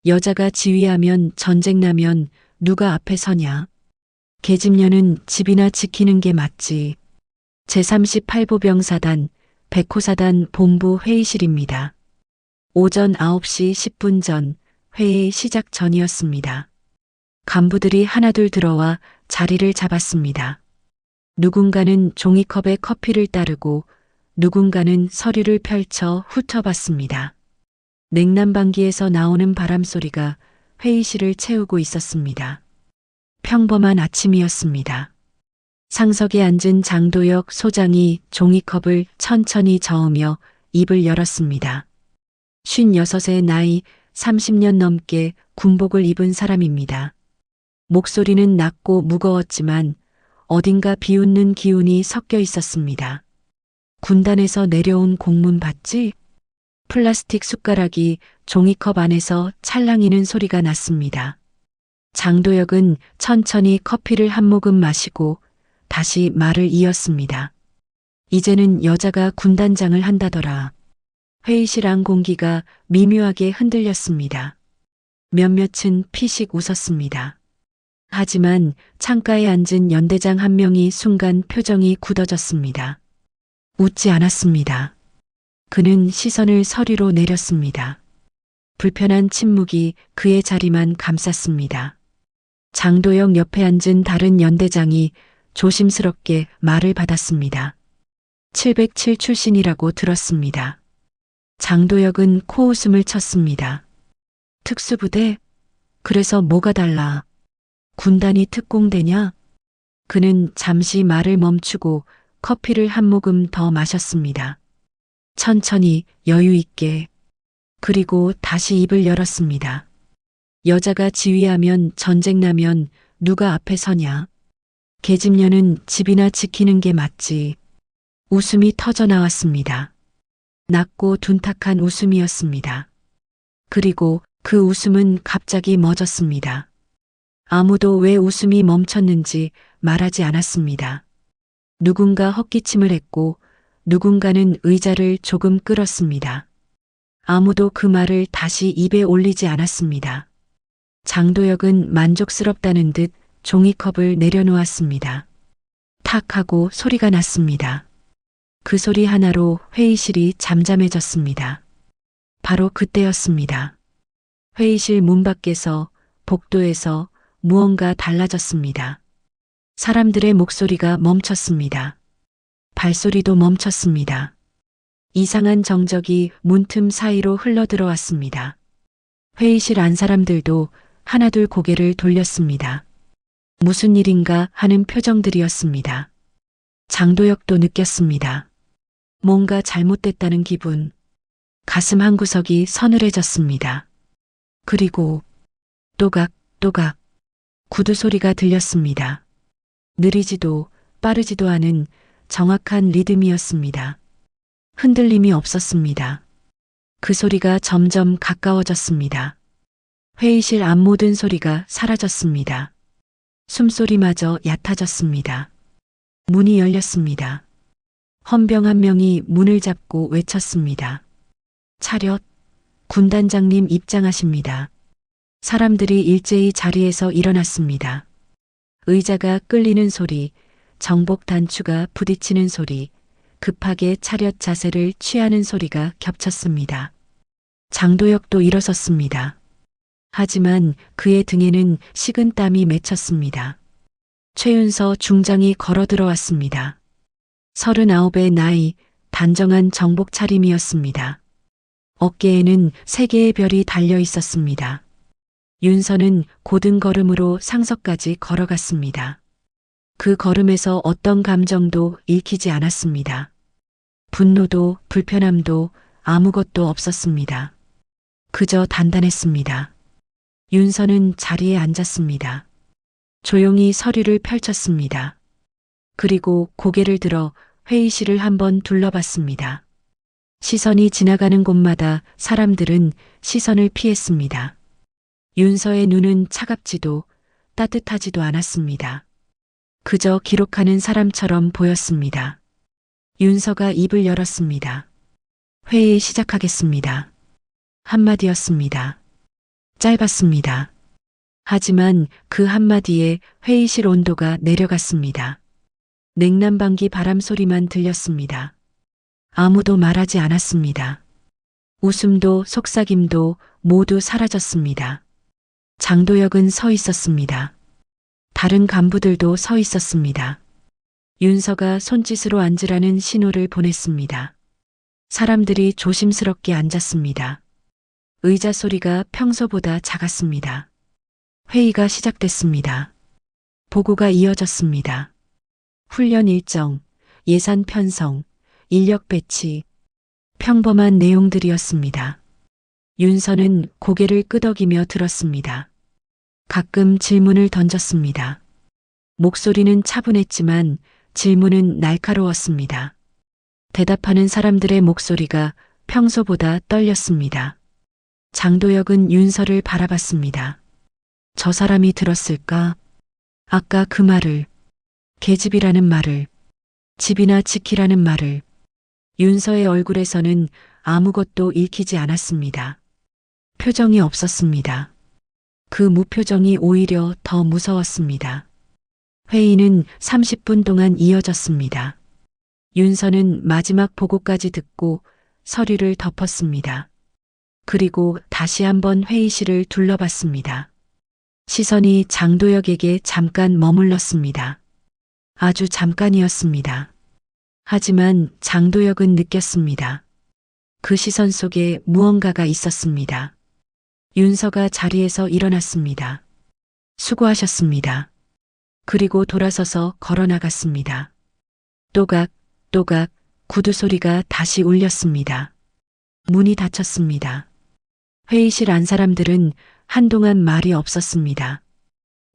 여자가 지휘하면 전쟁 나면 누가 앞에 서냐. 계집녀는 집이나 지키는 게 맞지. 제38보병사단 백호사단 본부 회의실입니다. 오전 9시 10분 전 회의 시작 전이었습니다. 간부들이 하나둘 들어와 자리를 잡았습니다. 누군가는 종이컵에 커피를 따르고 누군가는 서류를 펼쳐 훑어봤습니다. 냉난방기에서 나오는 바람소리가 회의실을 채우고 있었습니다. 평범한 아침이었습니다. 상석에 앉은 장도혁 소장이 종이컵을 천천히 저으며 입을 열었습니다. 56의 나이, 30년 넘게 군복을 입은 사람입니다. 목소리는 낮고 무거웠지만 어딘가 비웃는 기운이 섞여 있었습니다. 군단에서 내려온 공문 봤지? 플라스틱 숟가락이 종이컵 안에서 찰랑이는 소리가 났습니다. 장도혁은 천천히 커피를 한 모금 마시고 다시 말을 이었습니다. 이제는 여자가 군단장을 한다더라. 회의실 안 공기가 미묘하게 흔들렸습니다. 몇몇은 피식 웃었습니다. 하지만 창가에 앉은 연대장 한 명이 순간 표정이 굳어졌습니다. 웃지 않았습니다. 그는 시선을 서리로 내렸습니다. 불편한 침묵이 그의 자리만 감쌌습니다. 장도혁 옆에 앉은 다른 연대장이 조심스럽게 말을 받았습니다. 707 출신이라고 들었습니다. 장도혁은 코웃음을 쳤습니다. 특수부대? 그래서 뭐가 달라? 군단이 특공대냐? 그는 잠시 말을 멈추고 커피를 한 모금 더 마셨습니다. 천천히 여유 있게. 그리고 다시 입을 열었습니다. 여자가 지휘하면 전쟁 나면 누가 앞에 서냐? 계집녀는 집이나 지키는 게 맞지. 웃음이 터져 나왔습니다. 낮고 둔탁한 웃음이었습니다. 그리고 그 웃음은 갑자기 멎었습니다. 아무도 왜 웃음이 멈췄는지 말하지 않았습니다. 누군가 헛기침을 했고 누군가는 의자를 조금 끌었습니다. 아무도 그 말을 다시 입에 올리지 않았습니다. 장도혁은 만족스럽다는 듯 종이컵을 내려놓았습니다. 탁 하고 소리가 났습니다. 그 소리 하나로 회의실이 잠잠해졌습니다. 바로 그때였습니다. 회의실 문 밖에서 복도에서 무언가 달라졌습니다. 사람들의 목소리가 멈췄습니다. 발소리도 멈췄습니다. 이상한 정적이 문틈 사이로 흘러들어왔습니다. 회의실 안 사람들도 하나둘 고개를 돌렸습니다. 무슨 일인가 하는 표정들이었습니다. 장도혁도 느꼈습니다. 뭔가 잘못됐다는 기분. 가슴 한구석이 서늘해졌습니다. 그리고 또각 구두 소리가 들렸습니다. 느리지도 빠르지도 않은 정확한 리듬이었습니다. 흔들림이 없었습니다. 그 소리가 점점 가까워졌습니다. 회의실 앞 모든 소리가 사라졌습니다. 숨소리마저 얕아졌습니다. 문이 열렸습니다. 헌병 한 명이 문을 잡고 외쳤습니다. 차렷, 군단장님 입장하십니다. 사람들이 일제히 자리에서 일어났습니다. 의자가 끌리는 소리, 정복 단추가 부딪히는 소리, 급하게 차렷 자세를 취하는 소리가 겹쳤습니다. 장도혁도 일어섰습니다. 하지만 그의 등에는 식은 땀이 맺혔습니다. 최윤서 중장이 걸어 들어왔습니다. 39의 나이, 단정한 정복 차림이었습니다. 어깨에는 3개의 별이 달려 있었습니다. 윤서는 고든 걸음으로 상석까지 걸어갔습니다. 그 걸음에서 어떤 감정도 읽히지 않았습니다. 분노도 불편함도 아무것도 없었습니다. 그저 단단했습니다. 윤서는 자리에 앉았습니다. 조용히 서류를 펼쳤습니다. 그리고 고개를 들어 회의실을 한번 둘러봤습니다. 시선이 지나가는 곳마다 사람들은 시선을 피했습니다. 윤서의 눈은 차갑지도 따뜻하지도 않았습니다. 그저 기록하는 사람처럼 보였습니다. 윤서가 입을 열었습니다. 회의 시작하겠습니다. 한마디였습니다. 짧았습니다. 하지만 그 한마디에 회의실 온도가 내려갔습니다. 냉난방기 바람 소리만 들렸습니다. 아무도 말하지 않았습니다. 웃음도 속삭임도 모두 사라졌습니다. 장도혁은 서 있었습니다. 다른 간부들도 서 있었습니다. 윤서가 손짓으로 앉으라는 신호를 보냈습니다. 사람들이 조심스럽게 앉았습니다. 의자 소리가 평소보다 작았습니다. 회의가 시작됐습니다. 보고가 이어졌습니다. 훈련 일정, 예산 편성, 인력 배치, 평범한 내용들이었습니다. 윤서는 고개를 끄덕이며 들었습니다. 가끔 질문을 던졌습니다. 목소리는 차분했지만 질문은 날카로웠습니다. 대답하는 사람들의 목소리가 평소보다 떨렸습니다. 장도혁은 윤서를 바라봤습니다. 저 사람이 들었을까? 아까 그 말을, 계집이라는 말을, 집이나 지키라는 말을. 윤서의 얼굴에서는 아무것도 읽히지 않았습니다. 표정이 없었습니다. 그 무표정이 오히려 더 무서웠습니다. 회의는 30분 동안 이어졌습니다. 윤서는 마지막 보고까지 듣고 서류를 덮었습니다. 그리고 다시 한번 회의실을 둘러봤습니다. 시선이 장도혁에게 잠깐 머물렀습니다. 아주 잠깐이었습니다. 하지만 장도혁은 느꼈습니다. 그 시선 속에 무언가가 있었습니다. 윤서가 자리에서 일어났습니다. 수고하셨습니다. 그리고 돌아서서 걸어 나갔습니다. 또각, 또각, 구두 소리가 다시 울렸습니다. 문이 닫혔습니다. 회의실 안 사람들은 한동안 말이 없었습니다.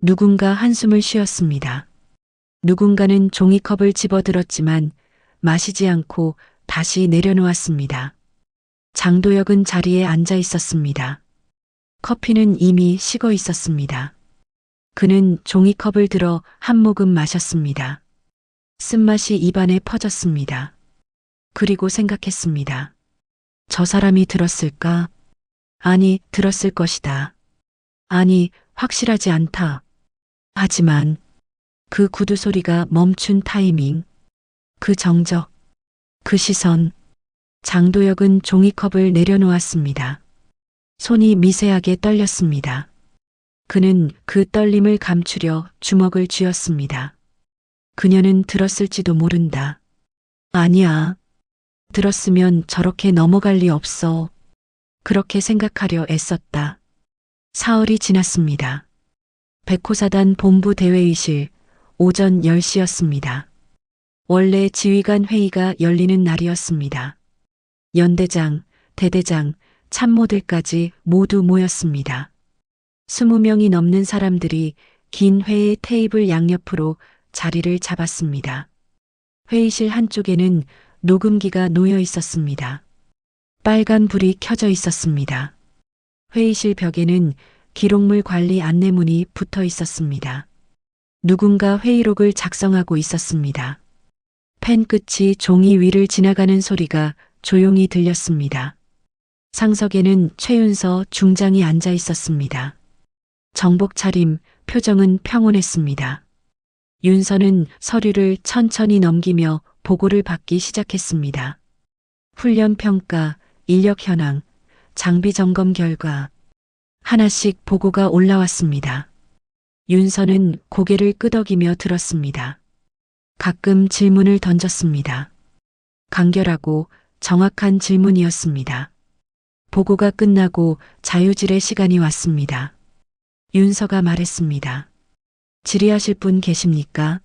누군가 한숨을 쉬었습니다. 누군가는 종이컵을 집어들었지만 마시지 않고 다시 내려놓았습니다. 장도혁은 자리에 앉아 있었습니다. 커피는 이미 식어 있었습니다. 그는 종이컵을 들어 한 모금 마셨습니다. 쓴맛이 입안에 퍼졌습니다. 그리고 생각했습니다. 저 사람이 들었을까? 아니, 들었을 것이다. 아니, 확실하지 않다. 하지만 그 구두 소리가 멈춘 타이밍, 그 정적, 그 시선, 장도혁은 종이컵을 내려놓았습니다. 손이 미세하게 떨렸습니다. 그는 그 떨림을 감추려 주먹을 쥐었습니다. 그녀는 들었을지도 모른다. 아니야. 들었으면 저렇게 넘어갈 리 없어. 그렇게 생각하려 애썼다. 사흘이 지났습니다. 백호사단 본부 대회의실 오전 10시였습니다. 원래 지휘관 회의가 열리는 날이었습니다. 연대장, 대대장, 참모들까지 모두 모였습니다. 20명이 넘는 사람들이 긴 회의 테이블 양옆으로 자리를 잡았습니다. 회의실 한쪽에는 녹음기가 놓여 있었습니다. 빨간 불이 켜져 있었습니다. 회의실 벽에는 기록물 관리 안내문이 붙어 있었습니다. 누군가 회의록을 작성하고 있었습니다. 펜 끝이 종이 위를 지나가는 소리가 조용히 들렸습니다. 상석에는 최윤서 중장이 앉아 있었습니다. 정복 차림, 표정은 평온했습니다. 윤서는 서류를 천천히 넘기며 보고를 받기 시작했습니다. 훈련 평가, 인력 현황, 장비 점검 결과. 하나씩 보고가 올라왔습니다. 윤서는 고개를 끄덕이며 들었습니다. 가끔 질문을 던졌습니다. 간결하고 정확한 질문이었습니다. 보고가 끝나고 자유질의 시간이 왔습니다. 윤서가 말했습니다. 질의하실 분 계십니까?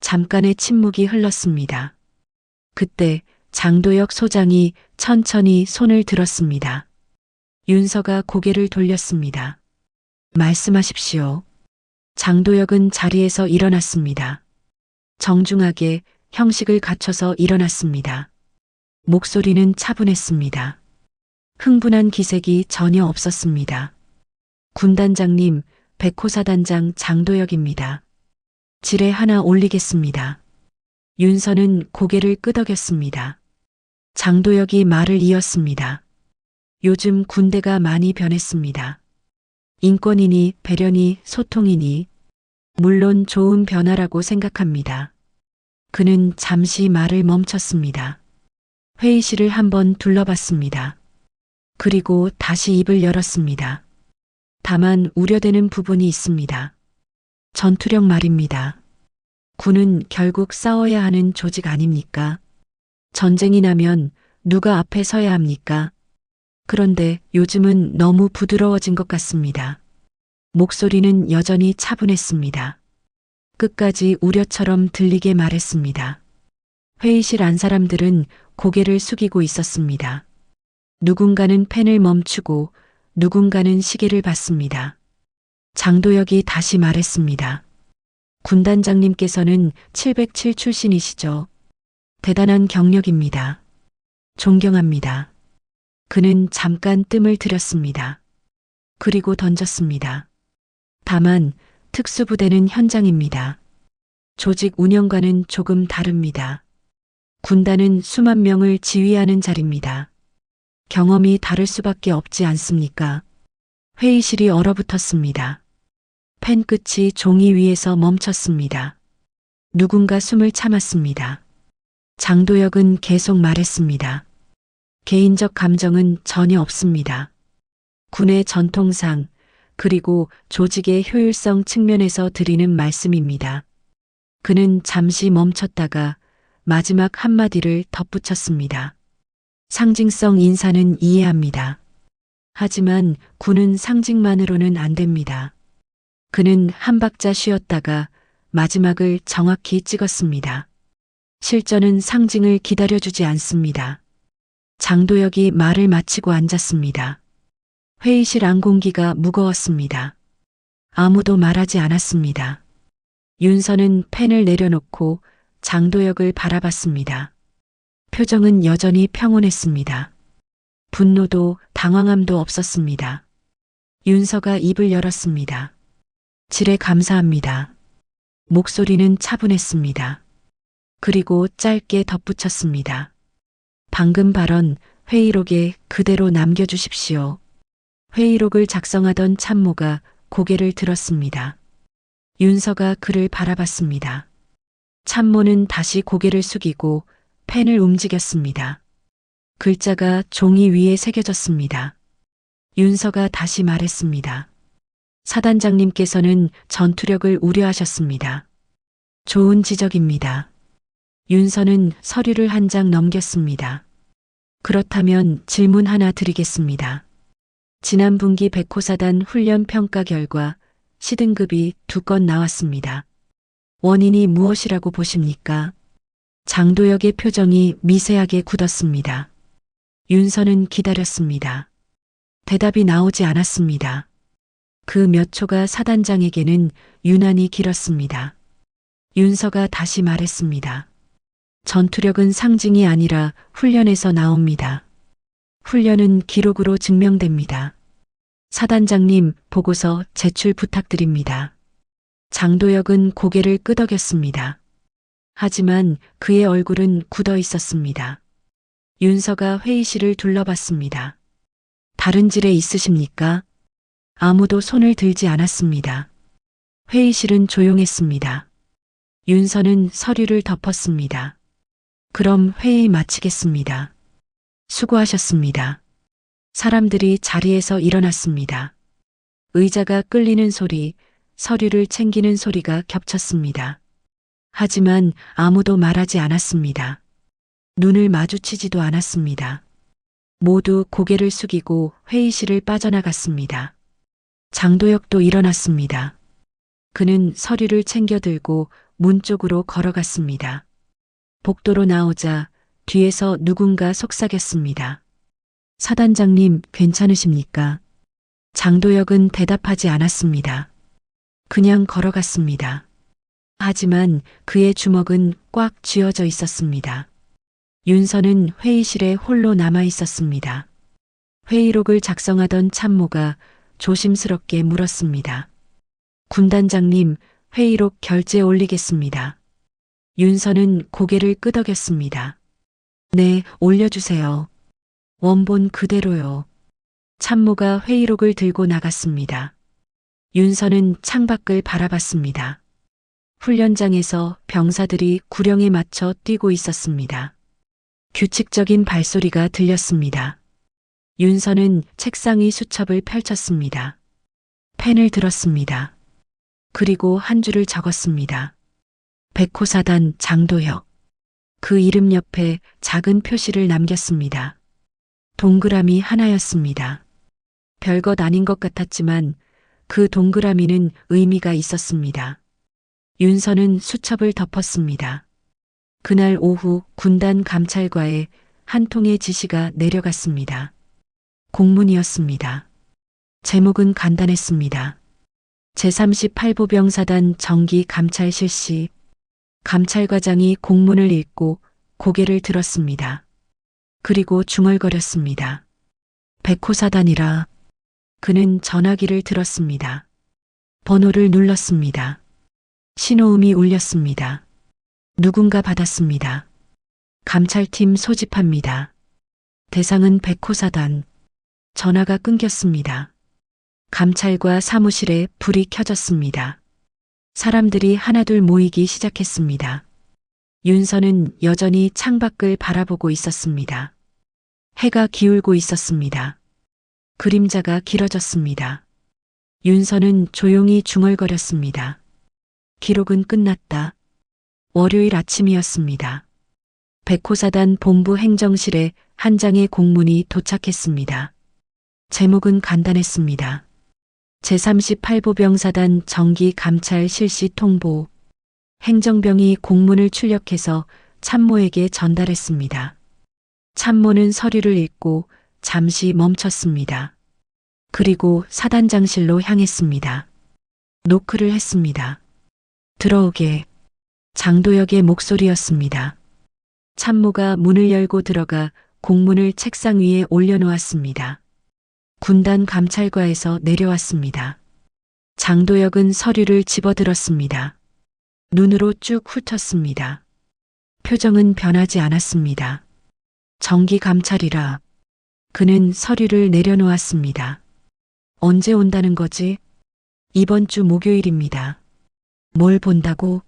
잠깐의 침묵이 흘렀습니다. 그때 장도혁 소장이 천천히 손을 들었습니다. 윤서가 고개를 돌렸습니다. 말씀하십시오. 장도혁은 자리에서 일어났습니다. 정중하게 형식을 갖춰서 일어났습니다. 목소리는 차분했습니다. 흥분한 기색이 전혀 없었습니다. 군단장님, 백호사단장 장도혁입니다. 지뢰 하나 올리겠습니다. 윤서는 고개를 끄덕였습니다. 장도혁이 말을 이었습니다. 요즘 군대가 많이 변했습니다. 인권이니 배려니 소통이니 물론 좋은 변화라고 생각합니다. 그는 잠시 말을 멈췄습니다. 회의실을 한번 둘러봤습니다. 그리고 다시 입을 열었습니다. 다만 우려되는 부분이 있습니다. 전투력 말입니다. 군은 결국 싸워야 하는 조직 아닙니까? 전쟁이 나면 누가 앞에 서야 합니까? 그런데 요즘은 너무 부드러워진 것 같습니다. 목소리는 여전히 차분했습니다. 끝까지 우려처럼 들리게 말했습니다. 회의실 안 사람들은 고개를 숙이고 있었습니다. 누군가는 펜을 멈추고 누군가는 시계를 봤습니다. 장도혁이 다시 말했습니다. 군단장님께서는 707 출신이시죠. 대단한 경력입니다. 존경합니다. 그는 잠깐 뜸을 들였습니다. 그리고 던졌습니다. 다만 특수부대는 현장입니다. 조직 운영과는 조금 다릅니다. 군단은 수만 명을 지휘하는 자리입니다. 경험이 다를 수밖에 없지 않습니까? 회의실이 얼어붙었습니다. 펜 끝이 종이 위에서 멈췄습니다. 누군가 숨을 참았습니다. 장도혁은 계속 말했습니다. 개인적 감정은 전혀 없습니다. 군의 전통상 그리고 조직의 효율성 측면에서 드리는 말씀입니다. 그는 잠시 멈췄다가 마지막 한마디를 덧붙였습니다. 상징성 인사는 이해합니다. 하지만 군은 상징만으로는 안 됩니다. 그는 한 박자 쉬었다가 마지막을 정확히 찍었습니다. 실전은 상징을 기다려주지 않습니다. 장도혁이 말을 마치고 앉았습니다. 회의실 안 공기가 무거웠습니다. 아무도 말하지 않았습니다. 윤서는 펜을 내려놓고 장도혁을 바라봤습니다. 표정은 여전히 평온했습니다. 분노도 당황함도 없었습니다. 윤서가 입을 열었습니다. 지레 감사합니다. 목소리는 차분했습니다. 그리고 짧게 덧붙였습니다. 방금 발언 회의록에 그대로 남겨주십시오. 회의록을 작성하던 참모가 고개를 들었습니다. 윤서가 그를 바라봤습니다. 참모는 다시 고개를 숙이고 펜을 움직였습니다. 글자가 종이 위에 새겨졌습니다. 윤서가 다시 말했습니다. 사단장님께서는 전투력을 우려하셨습니다. 좋은 지적입니다. 윤서는 서류를 한 장 넘겼습니다. 그렇다면 질문 하나 드리겠습니다. 지난 분기 백호사단 훈련 평가 결과 시등급이 2건 나왔습니다. 원인이 무엇이라고 보십니까? 장도혁의 표정이 미세하게 굳었습니다. 윤서는 기다렸습니다. 대답이 나오지 않았습니다. 그 몇 초가 사단장에게는 유난히 길었습니다. 윤서가 다시 말했습니다. 전투력은 상징이 아니라 훈련에서 나옵니다. 훈련은 기록으로 증명됩니다. 사단장님, 보고서 제출 부탁드립니다. 장도혁은 고개를 끄덕였습니다. 하지만 그의 얼굴은 굳어 있었습니다. 윤서가 회의실을 둘러봤습니다. 다른 질에 있으십니까? 아무도 손을 들지 않았습니다. 회의실은 조용했습니다. 윤서는 서류를 덮었습니다. 그럼 회의 마치겠습니다. 수고하셨습니다. 사람들이 자리에서 일어났습니다. 의자가 끌리는 소리, 서류를 챙기는 소리가 겹쳤습니다. 하지만 아무도 말하지 않았습니다. 눈을 마주치지도 않았습니다. 모두 고개를 숙이고 회의실을 빠져나갔습니다. 장도혁도 일어났습니다. 그는 서류를 챙겨 들고 문 쪽으로 걸어갔습니다. 복도로 나오자 뒤에서 누군가 속삭였습니다. 사단장님, 괜찮으십니까? 장도혁은 대답하지 않았습니다. 그냥 걸어갔습니다. 하지만 그의 주먹은 꽉 쥐어져 있었습니다. 윤서는 회의실에 홀로 남아 있었습니다. 회의록을 작성하던 참모가 조심스럽게 물었습니다. 군단장님, 회의록 결제 올리겠습니다. 윤서는 고개를 끄덕였습니다. 네, 올려주세요. 원본 그대로요. 참모가 회의록을 들고 나갔습니다. 윤서는 창밖을 바라봤습니다. 훈련장에서 병사들이 구령에 맞춰 뛰고 있었습니다. 규칙적인 발소리가 들렸습니다. 윤서는 책상 위 수첩을 펼쳤습니다. 펜을 들었습니다. 그리고 한 줄을 적었습니다. 백호사단 장도혁. 그 이름 옆에 작은 표시를 남겼습니다. 동그라미 하나였습니다. 별것 아닌 것 같았지만 그 동그라미는 의미가 있었습니다. 윤서는 수첩을 덮었습니다. 그날 오후 군단 감찰과에 한 통의 지시가 내려갔습니다. 공문이었습니다. 제목은 간단했습니다. 제38보병사단 정기 감찰 실시. 감찰과장이 공문을 읽고 고개를 들었습니다. 그리고 중얼거렸습니다. 백호사단이라. 그는 전화기를 들었습니다. 번호를 눌렀습니다. 신호음이 울렸습니다. 누군가 받았습니다. 감찰팀 소집합니다. 대상은 백호사단. 전화가 끊겼습니다. 감찰과 사무실에 불이 켜졌습니다. 사람들이 하나둘 모이기 시작했습니다. 윤서는 여전히 창밖을 바라보고 있었습니다. 해가 기울고 있었습니다. 그림자가 길어졌습니다. 윤서는 조용히 중얼거렸습니다. 기록은 끝났다. 월요일 아침이었습니다. 백호사단 본부 행정실에 한 장의 공문이 도착했습니다. 제목은 간단했습니다. 제38보병사단 정기 감찰 실시 통보. 행정병이 공문을 출력해서 참모에게 전달했습니다. 참모는 서류를 읽고 잠시 멈췄습니다. 그리고 사단장실로 향했습니다. 노크를 했습니다. 들어오게. 장도혁의 목소리였습니다. 참모가 문을 열고 들어가 공문을 책상 위에 올려놓았습니다. 군단 감찰과에서 내려왔습니다. 장도혁은 서류를 집어들었습니다. 눈으로 쭉 훑었습니다. 표정은 변하지 않았습니다. 정기 감찰이라. 그는 서류를 내려놓았습니다. 언제 온다는 거지? 이번 주 목요일입니다. 뭘 본다고?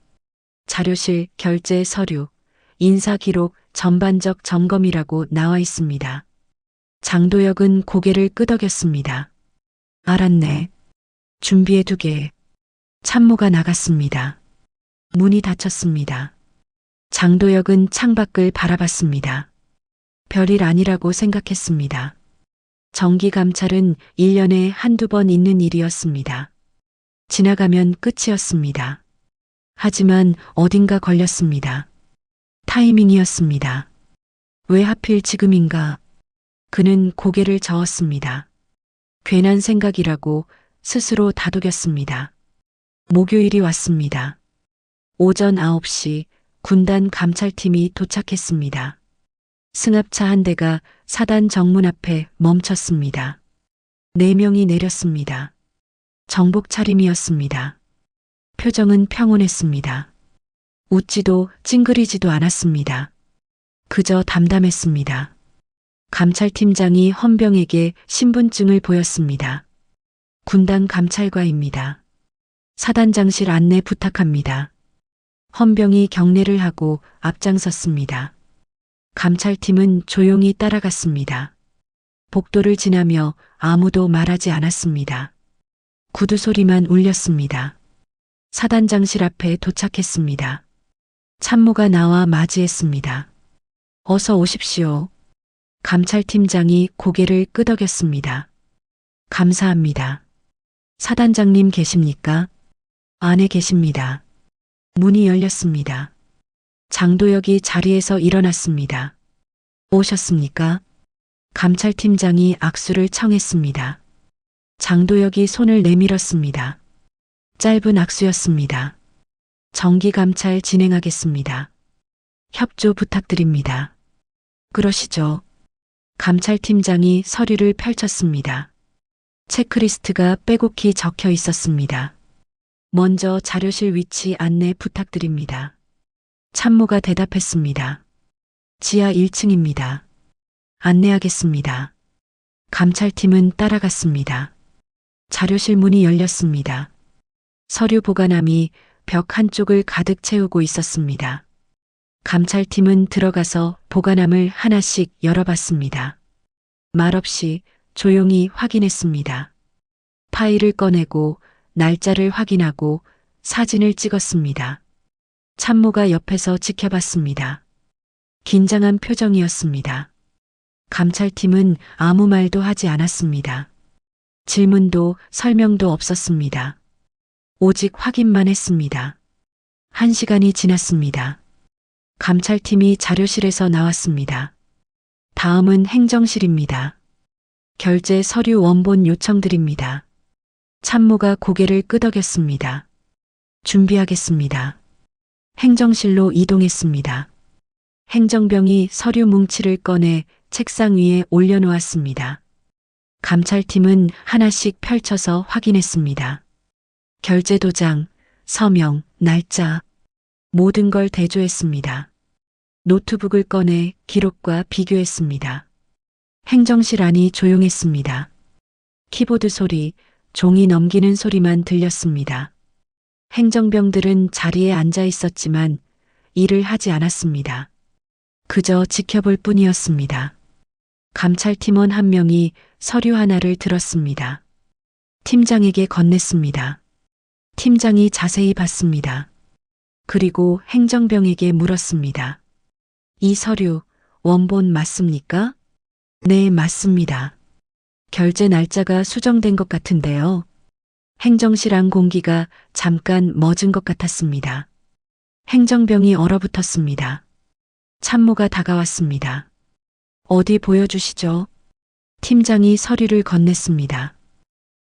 자료실, 결제 서류, 인사기록, 전반적 점검이라고 나와 있습니다. 장도혁은 고개를 끄덕였습니다. 알았네. 준비해 두게. 참모가 나갔습니다. 문이 닫혔습니다. 장도혁은 창밖을 바라봤습니다. 별일 아니라고 생각했습니다. 정기감찰은 1년에 한두 번 있는 일이었습니다. 지나가면 끝이었습니다. 하지만 어딘가 걸렸습니다. 타이밍이었습니다. 왜 하필 지금인가? 그는 고개를 저었습니다. 괜한 생각이라고 스스로 다독였습니다. 목요일이 왔습니다. 오전 9시 군단 감찰팀이 도착했습니다. 승합차 한 대가 사단 정문 앞에 멈췄습니다. 4명이 내렸습니다. 정복 차림이었습니다. 표정은 평온했습니다. 웃지도 찡그리지도 않았습니다. 그저 담담했습니다. 감찰팀장이 헌병에게 신분증을 보였습니다. 군단 감찰과입니다. 사단장실 안내 부탁합니다. 헌병이 경례를 하고 앞장섰습니다. 감찰팀은 조용히 따라갔습니다. 복도를 지나며 아무도 말하지 않았습니다. 구두 소리만 울렸습니다. 사단장실 앞에 도착했습니다. 참모가 나와 맞이했습니다. 어서 오십시오. 감찰팀장이 고개를 끄덕였습니다. 감사합니다. 사단장님 계십니까? 안에 계십니다. 문이 열렸습니다. 장도혁이 자리에서 일어났습니다. 오셨습니까? 감찰팀장이 악수를 청했습니다. 장도혁이 손을 내밀었습니다. 짧은 악수였습니다. 정기감찰 진행하겠습니다. 협조 부탁드립니다. 그러시죠. 감찰팀장이 서류를 펼쳤습니다. 체크리스트가 빼곡히 적혀 있었습니다. 먼저 자료실 위치 안내 부탁드립니다. 참모가 대답했습니다. 지하 1층입니다. 안내하겠습니다. 감찰팀은 따라갔습니다. 자료실 문이 열렸습니다. 서류 보관함이 벽 한쪽을 가득 채우고 있었습니다. 감찰팀은 들어가서 보관함을 하나씩 열어봤습니다. 말없이 조용히 확인했습니다. 파일을 꺼내고 날짜를 확인하고 사진을 찍었습니다. 참모가 옆에서 지켜봤습니다. 긴장한 표정이었습니다. 감찰팀은 아무 말도 하지 않았습니다. 질문도 설명도 없었습니다. 오직 확인만 했습니다. 1시간이 지났습니다. 감찰팀이 자료실에서 나왔습니다. 다음은 행정실입니다. 결제 서류 원본 요청드립니다. 참모가 고개를 끄덕였습니다. 준비하겠습니다. 행정실로 이동했습니다. 행정병이 서류 뭉치를 꺼내 책상 위에 올려놓았습니다. 감찰팀은 하나씩 펼쳐서 확인했습니다. 결제 도장, 서명, 날짜, 모든 걸 대조했습니다. 노트북을 꺼내 기록과 비교했습니다. 행정실 안이 조용했습니다. 키보드 소리, 종이 넘기는 소리만 들렸습니다. 행정병들은 자리에 앉아 있었지만 일을 하지 않았습니다. 그저 지켜볼 뿐이었습니다. 감찰팀원 한 명이 서류 하나를 들었습니다. 팀장에게 건넸습니다. 팀장이 자세히 봤습니다. 그리고 행정병에게 물었습니다. 이 서류 원본 맞습니까? 네, 맞습니다. 결제 날짜가 수정된 것 같은데요. 행정실 안 공기가 잠깐 멎은 것 같았습니다. 행정병이 얼어붙었습니다. 참모가 다가왔습니다. 어디 보여주시죠? 팀장이 서류를 건넸습니다.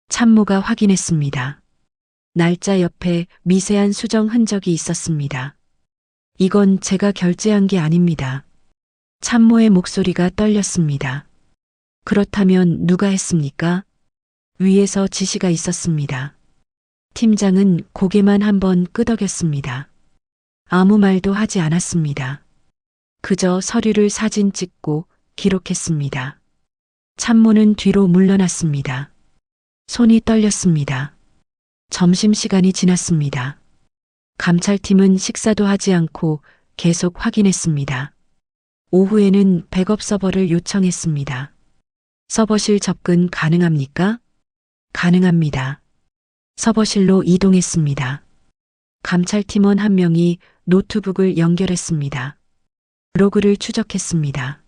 참모가 확인했습니다. 날짜 옆에 미세한 수정 흔적이 있었습니다. 이건 제가 결제한 게 아닙니다. 참모의 목소리가 떨렸습니다. 그렇다면 누가 했습니까? 위에서 지시가 있었습니다. 팀장은 고개만 한번 끄덕였습니다. 아무 말도 하지 않았습니다. 그저 서류를 사진 찍고 기록했습니다. 참모는 뒤로 물러났습니다. 손이 떨렸습니다. 점심시간이 지났습니다. 감찰팀은 식사도 하지 않고 계속 확인했습니다. 오후에는 백업 서버를 요청했습니다. 서버실 접근 가능합니까? 가능합니다. 서버실로 이동했습니다. 감찰팀원 한 명이 노트북을 연결했습니다. 로그를 추적했습니다.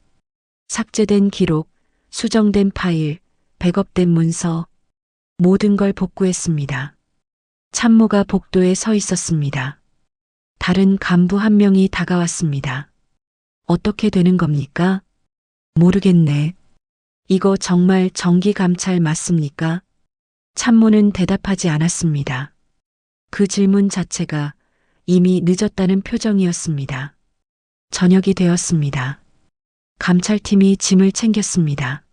삭제된 기록, 수정된 파일, 백업된 문서, 모든 걸 복구했습니다. 참모가 복도에 서 있었습니다. 다른 간부 한 명이 다가왔습니다. 어떻게 되는 겁니까? 모르겠네. 이거 정말 정기 감찰 맞습니까? 참모는 대답하지 않았습니다. 그 질문 자체가 이미 늦었다는 표정이었습니다. 저녁이 되었습니다. 감찰팀이 짐을 챙겼습니다.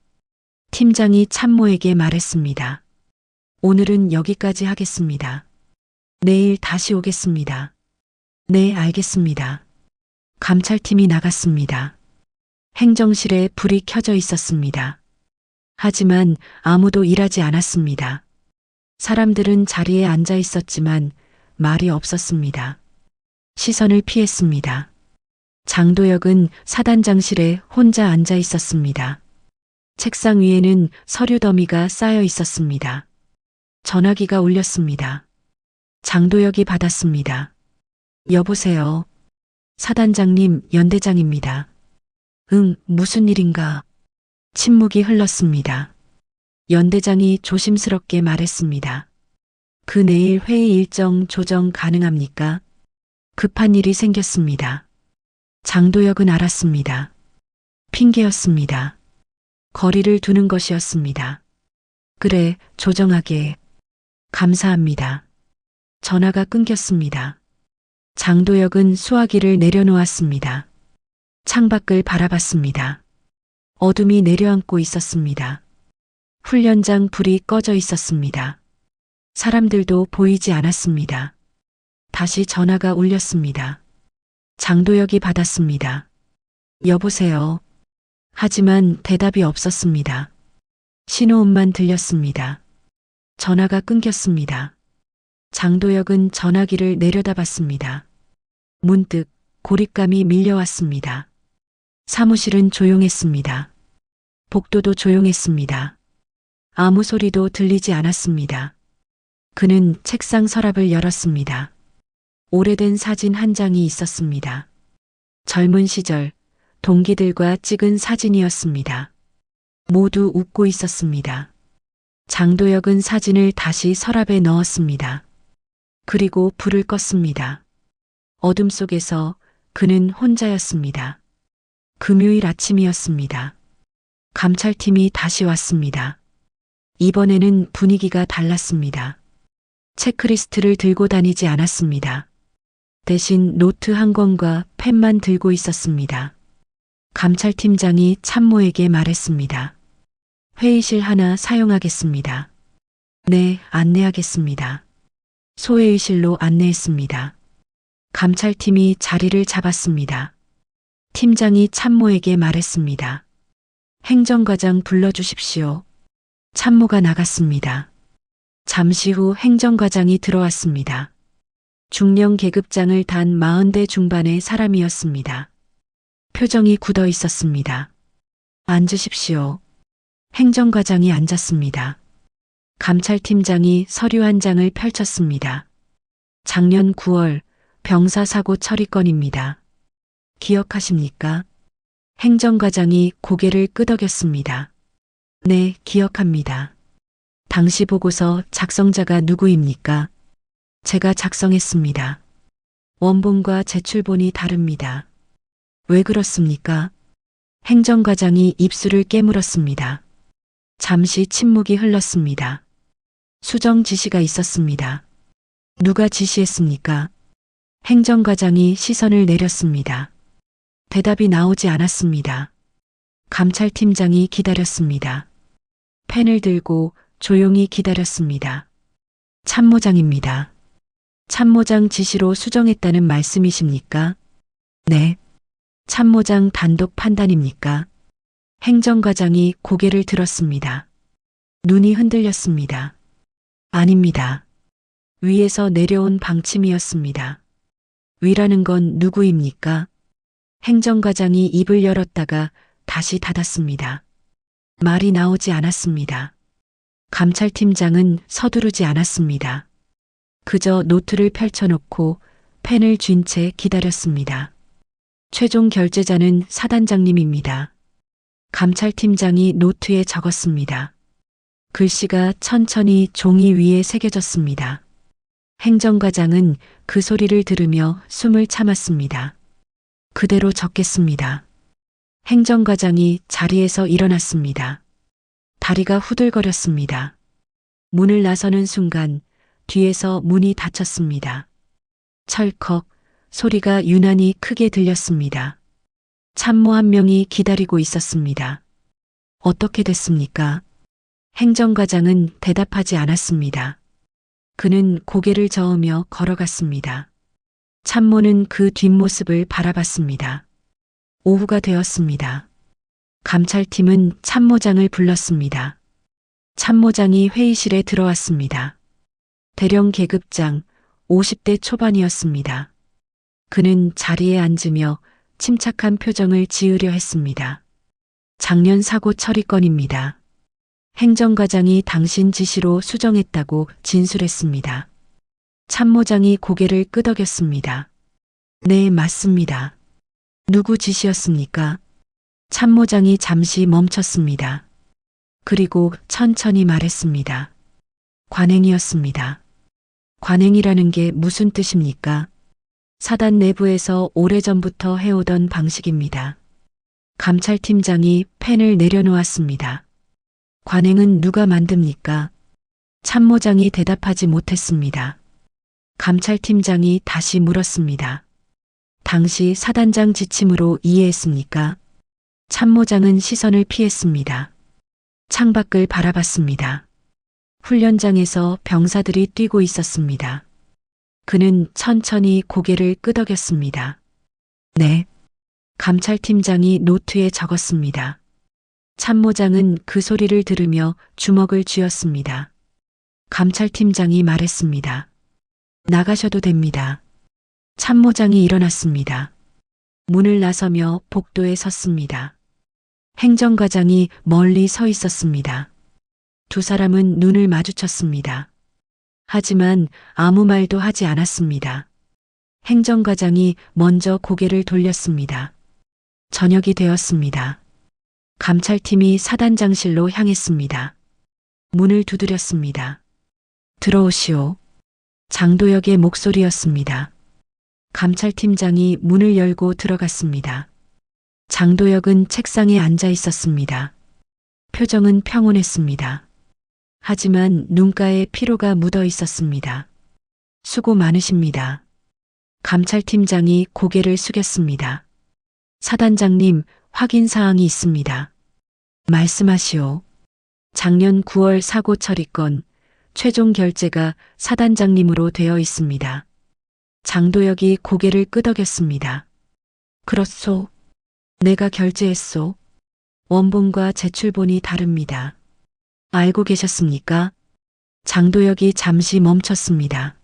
팀장이 참모에게 말했습니다. 오늘은 여기까지 하겠습니다. 내일 다시 오겠습니다. 네, 알겠습니다. 감찰팀이 나갔습니다. 행정실에 불이 켜져 있었습니다. 하지만 아무도 일하지 않았습니다. 사람들은 자리에 앉아 있었지만 말이 없었습니다. 시선을 피했습니다. 장도혁은 사단장실에 혼자 앉아 있었습니다. 책상 위에는 서류 더미가 쌓여 있었습니다. 전화기가 울렸습니다. 장도혁이 받았습니다. 여보세요. 사단장님, 연대장입니다. 응, 무슨 일인가? 침묵이 흘렀습니다. 연대장이 조심스럽게 말했습니다. 그 내일 회의 일정 조정 가능합니까? 급한 일이 생겼습니다. 장도혁은 알았습니다. 핑계였습니다. 거리를 두는 것이었습니다. 그래, 조정하게. 감사합니다. 전화가 끊겼습니다. 장도혁은 수화기를 내려놓았습니다. 창밖을 바라봤습니다. 어둠이 내려앉고 있었습니다. 훈련장 불이 꺼져 있었습니다. 사람들도 보이지 않았습니다. 다시 전화가 울렸습니다. 장도혁이 받았습니다. 여보세요. 하지만 대답이 없었습니다. 신호음만 들렸습니다. 전화가 끊겼습니다. 장도혁은 전화기를 내려다봤습니다. 문득 고립감이 밀려왔습니다. 사무실은 조용했습니다. 복도도 조용했습니다. 아무 소리도 들리지 않았습니다. 그는 책상 서랍을 열었습니다. 오래된 사진 한 장이 있었습니다. 젊은 시절 동기들과 찍은 사진이었습니다. 모두 웃고 있었습니다. 장도혁은 사진을 다시 서랍에 넣었습니다. 그리고 불을 껐습니다. 어둠 속에서 그는 혼자였습니다. 금요일 아침이었습니다. 감찰팀이 다시 왔습니다. 이번에는 분위기가 달랐습니다. 체크리스트를 들고 다니지 않았습니다. 대신 노트 한 권과 펜만 들고 있었습니다. 감찰팀장이 참모에게 말했습니다. 회의실 하나 사용하겠습니다. 네, 안내하겠습니다. 소회의실로 안내했습니다. 감찰팀이 자리를 잡았습니다. 팀장이 참모에게 말했습니다. 행정과장 불러주십시오. 참모가 나갔습니다. 잠시 후 행정과장이 들어왔습니다. 중령 계급장을 단 40대 중반의 사람이었습니다. 표정이 굳어 있었습니다. 앉으십시오. 행정과장이 앉았습니다. 감찰팀장이 서류 한 장을 펼쳤습니다. 작년 9월 병사사고 처리 건입니다. 기억하십니까? 행정과장이 고개를 끄덕였습니다. 네, 기억합니다. 당시 보고서 작성자가 누구입니까? 제가 작성했습니다. 원본과 제출본이 다릅니다. 왜 그렇습니까? 행정과장이 입술을 깨물었습니다. 잠시 침묵이 흘렀습니다. 수정 지시가 있었습니다. 누가 지시했습니까? 행정과장이 시선을 내렸습니다. 대답이 나오지 않았습니다. 감찰팀장이 기다렸습니다. 펜을 들고 조용히 기다렸습니다. 참모장입니다. 참모장 지시로 수정했다는 말씀이십니까? 네. 참모장 단독 판단입니까? 행정과장이 고개를 들었습니다. 눈이 흔들렸습니다. 아닙니다. 위에서 내려온 방침이었습니다. 위라는 건 누구입니까? 행정과장이 입을 열었다가 다시 닫았습니다. 말이 나오지 않았습니다. 감찰팀장은 서두르지 않았습니다. 그저 노트를 펼쳐놓고 펜을 쥔 채 기다렸습니다. 최종 결재자는 사단장님입니다. 감찰팀장이 노트에 적었습니다. 글씨가 천천히 종이 위에 새겨졌습니다. 행정과장은 그 소리를 들으며 숨을 참았습니다. 그대로 적겠습니다. 행정과장이 자리에서 일어났습니다. 다리가 후들거렸습니다. 문을 나서는 순간 뒤에서 문이 닫혔습니다. 철컥 소리가 유난히 크게 들렸습니다. 참모 한 명이 기다리고 있었습니다. 어떻게 됐습니까? 행정과장은 대답하지 않았습니다. 그는 고개를 저으며 걸어갔습니다. 참모는 그 뒷모습을 바라봤습니다. 오후가 되었습니다. 감찰팀은 참모장을 불렀습니다. 참모장이 회의실에 들어왔습니다. 대령 계급장 50대 초반이었습니다. 그는 자리에 앉으며 침착한 표정을 지으려 했습니다. 작년 사고 처리 건입니다. 행정과장이 당신 지시로 수정했다고 진술했습니다. 참모장이 고개를 끄덕였습니다. 네, 맞습니다. 누구 지시였습니까? 참모장이 잠시 멈췄습니다. 그리고 천천히 말했습니다. 관행이었습니다. 관행이라는 게 무슨 뜻입니까? 사단 내부에서 오래전부터 해오던 방식입니다. 감찰팀장이 펜을 내려놓았습니다. 관행은 누가 만듭니까? 참모장이 대답하지 못했습니다. 감찰팀장이 다시 물었습니다. 당시 사단장 지침으로 이해했습니까? 참모장은 시선을 피했습니다. 창밖을 바라봤습니다. 훈련장에서 병사들이 뛰고 있었습니다. 그는 천천히 고개를 끄덕였습니다. 네. 감찰팀장이 노트에 적었습니다. 참모장은 그 소리를 들으며 주먹을 쥐었습니다. 감찰팀장이 말했습니다. 나가셔도 됩니다. 참모장이 일어났습니다. 문을 나서며 복도에 섰습니다. 행정과장이 멀리 서 있었습니다. 두 사람은 눈을 마주쳤습니다. 하지만 아무 말도 하지 않았습니다. 행정과장이 먼저 고개를 돌렸습니다. 저녁이 되었습니다. 감찰팀이 사단장실로 향했습니다. 문을 두드렸습니다. 들어오시오. 장도혁의 목소리였습니다. 감찰팀장이 문을 열고 들어갔습니다. 장도혁은 책상에 앉아 있었습니다. 표정은 평온했습니다. 하지만 눈가에 피로가 묻어 있었습니다. 수고 많으십니다. 감찰팀장이 고개를 숙였습니다. 사단장님, 확인 사항이 있습니다. 말씀하시오. 작년 9월 사고 처리건 최종 결재가 사단장님으로 되어 있습니다. 장도혁이 고개를 끄덕였습니다. 그렇소. 내가 결재했소. 원본과 제출본이 다릅니다. 알고 계셨습니까? 장도혁이 잠시 멈췄습니다.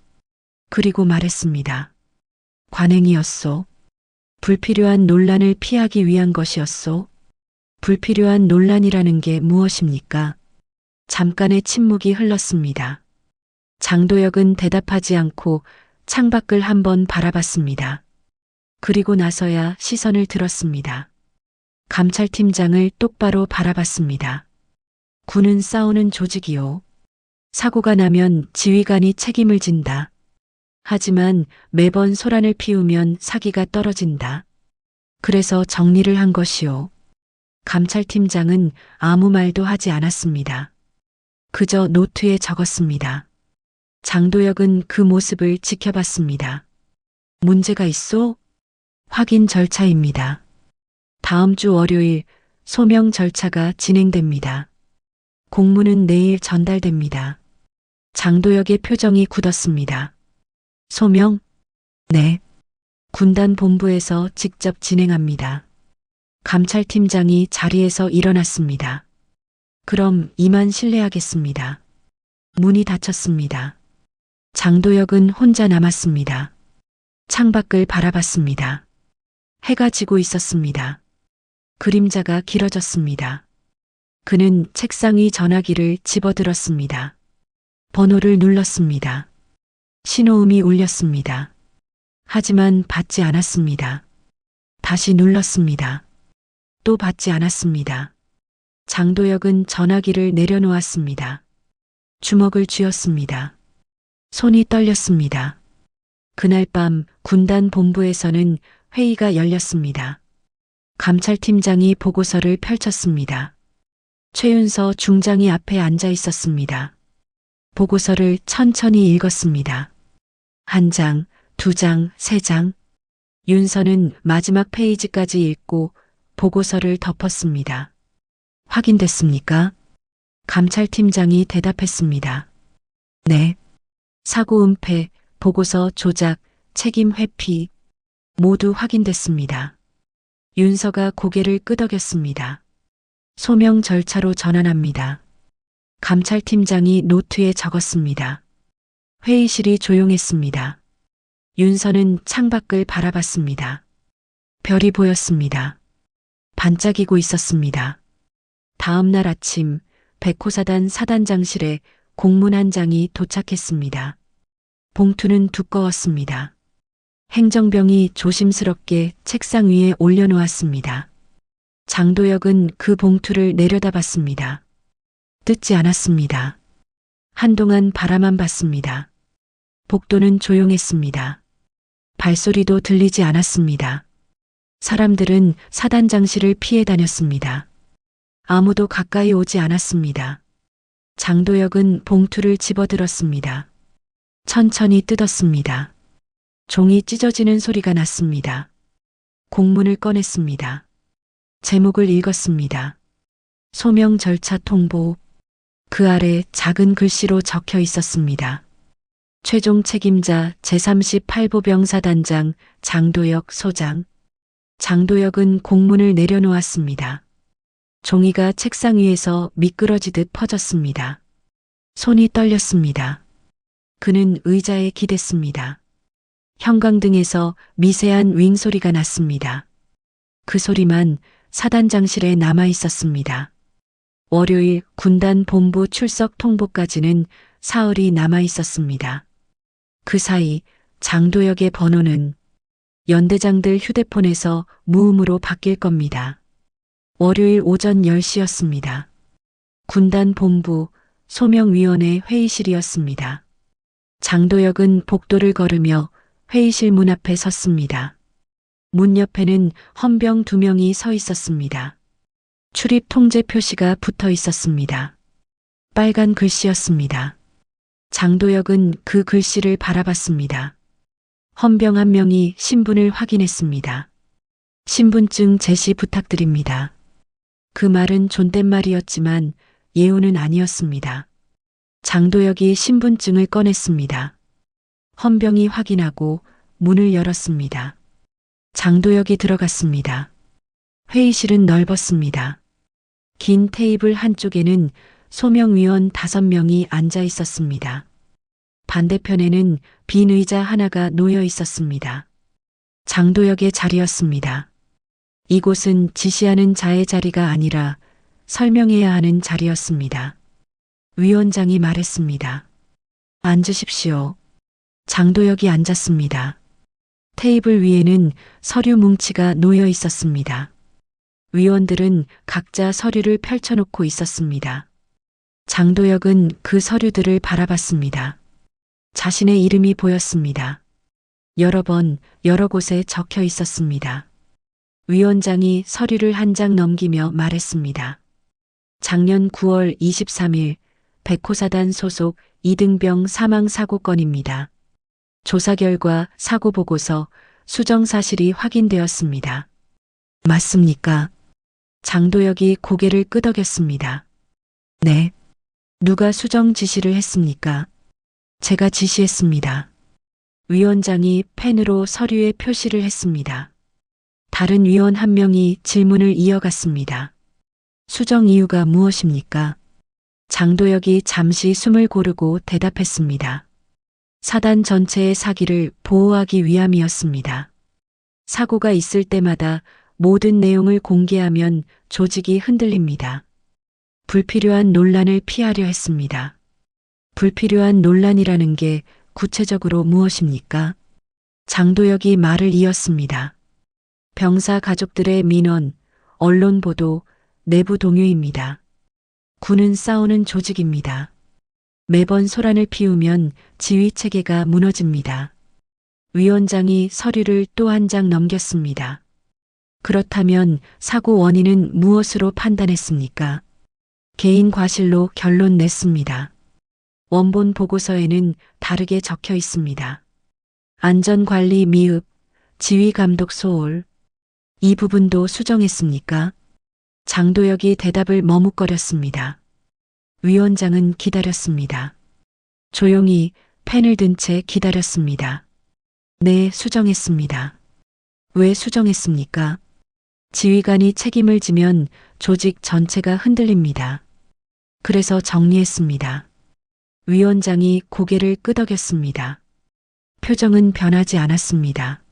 그리고 말했습니다. 관행이었소. 불필요한 논란을 피하기 위한 것이었소. 불필요한 논란이라는 게 무엇입니까? 잠깐의 침묵이 흘렀습니다. 장도혁은 대답하지 않고 창밖을 한번 바라봤습니다. 그리고 나서야 시선을 들었습니다. 감찰팀장을 똑바로 바라봤습니다. 군은 싸우는 조직이요. 사고가 나면 지휘관이 책임을 진다. 하지만 매번 소란을 피우면 사기가 떨어진다. 그래서 정리를 한 것이요. 감찰팀장은 아무 말도 하지 않았습니다. 그저 노트에 적었습니다. 장도혁은 그 모습을 지켜봤습니다. 문제가 있소? 확인 절차입니다. 다음 주 월요일 소명 절차가 진행됩니다. 공문은 내일 전달됩니다. 장도혁의 표정이 굳었습니다. 소명? 네. 군단 본부에서 직접 진행합니다. 감찰팀장이 자리에서 일어났습니다. 그럼 이만 실례하겠습니다. 문이 닫혔습니다. 장도혁은 혼자 남았습니다. 창밖을 바라봤습니다. 해가 지고 있었습니다. 그림자가 길어졌습니다. 그는 책상 위 전화기를 집어들었습니다. 번호를 눌렀습니다. 신호음이 울렸습니다. 하지만 받지 않았습니다. 다시 눌렀습니다. 또 받지 않았습니다. 장도혁은 전화기를 내려놓았습니다. 주먹을 쥐었습니다. 손이 떨렸습니다. 그날 밤 군단 본부에서는 회의가 열렸습니다. 감찰팀장이 보고서를 펼쳤습니다. 최윤서 중장이 앞에 앉아 있었습니다. 보고서를 천천히 읽었습니다. 한 장, 두 장, 세 장. 윤서는 마지막 페이지까지 읽고 보고서를 덮었습니다. 확인됐습니까? 감찰팀장이 대답했습니다. 네. 사고 은폐, 보고서 조작, 책임 회피 모두 확인됐습니다. 윤서가 고개를 끄덕였습니다. 소명 절차로 전환합니다. 감찰팀장이 노트에 적었습니다. 회의실이 조용했습니다. 윤서는 창밖을 바라봤습니다. 별이 보였습니다. 반짝이고 있었습니다. 다음 날 아침 백호사단 사단장실에 공문 한 장이 도착했습니다. 봉투는 두꺼웠습니다. 행정병이 조심스럽게 책상 위에 올려놓았습니다. 장도혁은 그 봉투를 내려다봤습니다. 뜯지 않았습니다. 한동안 바라만 봤습니다. 복도는 조용했습니다. 발소리도 들리지 않았습니다. 사람들은 사단장실을 피해 다녔습니다. 아무도 가까이 오지 않았습니다. 장도혁은 봉투를 집어들었습니다. 천천히 뜯었습니다. 종이 찢어지는 소리가 났습니다. 공문을 꺼냈습니다. 제목을 읽었습니다. 소명 절차 통보. 그 아래 작은 글씨로 적혀 있었습니다. 최종 책임자 제38보병사단장 장도혁 소장. 장도혁은 공문을 내려놓았습니다. 종이가 책상 위에서 미끄러지듯 퍼졌습니다. 손이 떨렸습니다. 그는 의자에 기댔습니다. 형광등에서 미세한 윙 소리가 났습니다. 그 소리만 사단장실에 남아 있었습니다. 월요일 군단 본부 출석 통보까지는 사흘이 남아 있었습니다. 그 사이 장도혁의 번호는 연대장들 휴대폰에서 무음으로 바뀔 겁니다. 월요일 오전 10시였습니다. 군단 본부 소명위원회 회의실이었습니다. 장도혁은 복도를 걸으며 회의실 문 앞에 섰습니다. 문 옆에는 헌병 2명이 서 있었습니다. 출입 통제 표시가 붙어 있었습니다. 빨간 글씨였습니다. 장도혁은 그 글씨를 바라봤습니다. 헌병 1명이 신분을 확인했습니다. 신분증 제시 부탁드립니다. 그 말은 존댓말이었지만 예우는 아니었습니다. 장도혁이 신분증을 꺼냈습니다. 헌병이 확인하고 문을 열었습니다. 장도혁이 들어갔습니다. 회의실은 넓었습니다. 긴 테이블 한쪽에는 소명위원 5명이 앉아 있었습니다. 반대편에는 빈 의자 하나가 놓여 있었습니다. 장도혁의 자리였습니다. 이곳은 지시하는 자의 자리가 아니라 설명해야 하는 자리였습니다. 위원장이 말했습니다. 앉으십시오. 장도혁이 앉았습니다. 테이블 위에는 서류 뭉치가 놓여 있었습니다. 위원들은 각자 서류를 펼쳐놓고 있었습니다. 장도혁은 그 서류들을 바라봤습니다. 자신의 이름이 보였습니다. 여러 번 여러 곳에 적혀 있었습니다. 위원장이 서류를 한 장 넘기며 말했습니다. 작년 9월 23일 백호사단 소속 이등병 사망 사고 건입니다. 조사 결과 사고 보고서 수정 사실이 확인되었습니다. 맞습니까? 장도혁이 고개를 끄덕였습니다. 네. 누가 수정 지시를 했습니까? 제가 지시했습니다. 위원장이 펜으로 서류에 표시를 했습니다. 다른 위원 1명이 질문을 이어갔습니다. 수정 이유가 무엇입니까? 장도혁이 잠시 숨을 고르고 대답했습니다. 사단 전체의 사기를 보호하기 위함이었습니다. 사고가 있을 때마다 모든 내용을 공개하면 조직이 흔들립니다. 불필요한 논란을 피하려 했습니다. 불필요한 논란이라는 게 구체적으로 무엇입니까? 장도혁이 말을 이었습니다. 병사 가족들의 민원, 언론 보도, 내부 동요입니다. 군은 싸우는 조직입니다. 매번 소란을 피우면 지휘 체계가 무너집니다. 위원장이 서류를 또 한 장 넘겼습니다. 그렇다면 사고 원인은 무엇으로 판단했습니까? 개인 과실로 결론 냈습니다. 원본 보고서에는 다르게 적혀 있습니다. 안전관리 미흡, 지휘감독 소홀. 이 부분도 수정했습니까? 장도혁이 대답을 머뭇거렸습니다. 위원장은 기다렸습니다. 조용히 펜을 든 채 기다렸습니다. 네, 수정했습니다. 왜 수정했습니까? 지휘관이 책임을 지면 조직 전체가 흔들립니다. 그래서 정리했습니다. 위원장이 고개를 끄덕였습니다. 표정은 변하지 않았습니다.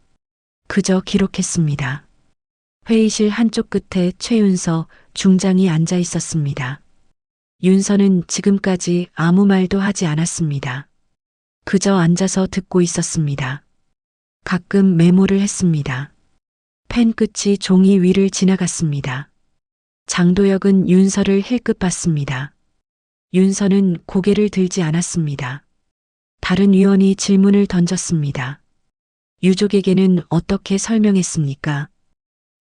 그저 기록했습니다. 회의실 한쪽 끝에 최윤서 중장이 앉아 있었습니다. 윤서는 지금까지 아무 말도 하지 않았습니다. 그저 앉아서 듣고 있었습니다. 가끔 메모를 했습니다. 펜 끝이 종이 위를 지나갔습니다. 장도혁은 윤서를 힐끗 봤습니다. 윤서는 고개를 들지 않았습니다. 다른 위원이 질문을 던졌습니다. 유족에게는 어떻게 설명했습니까?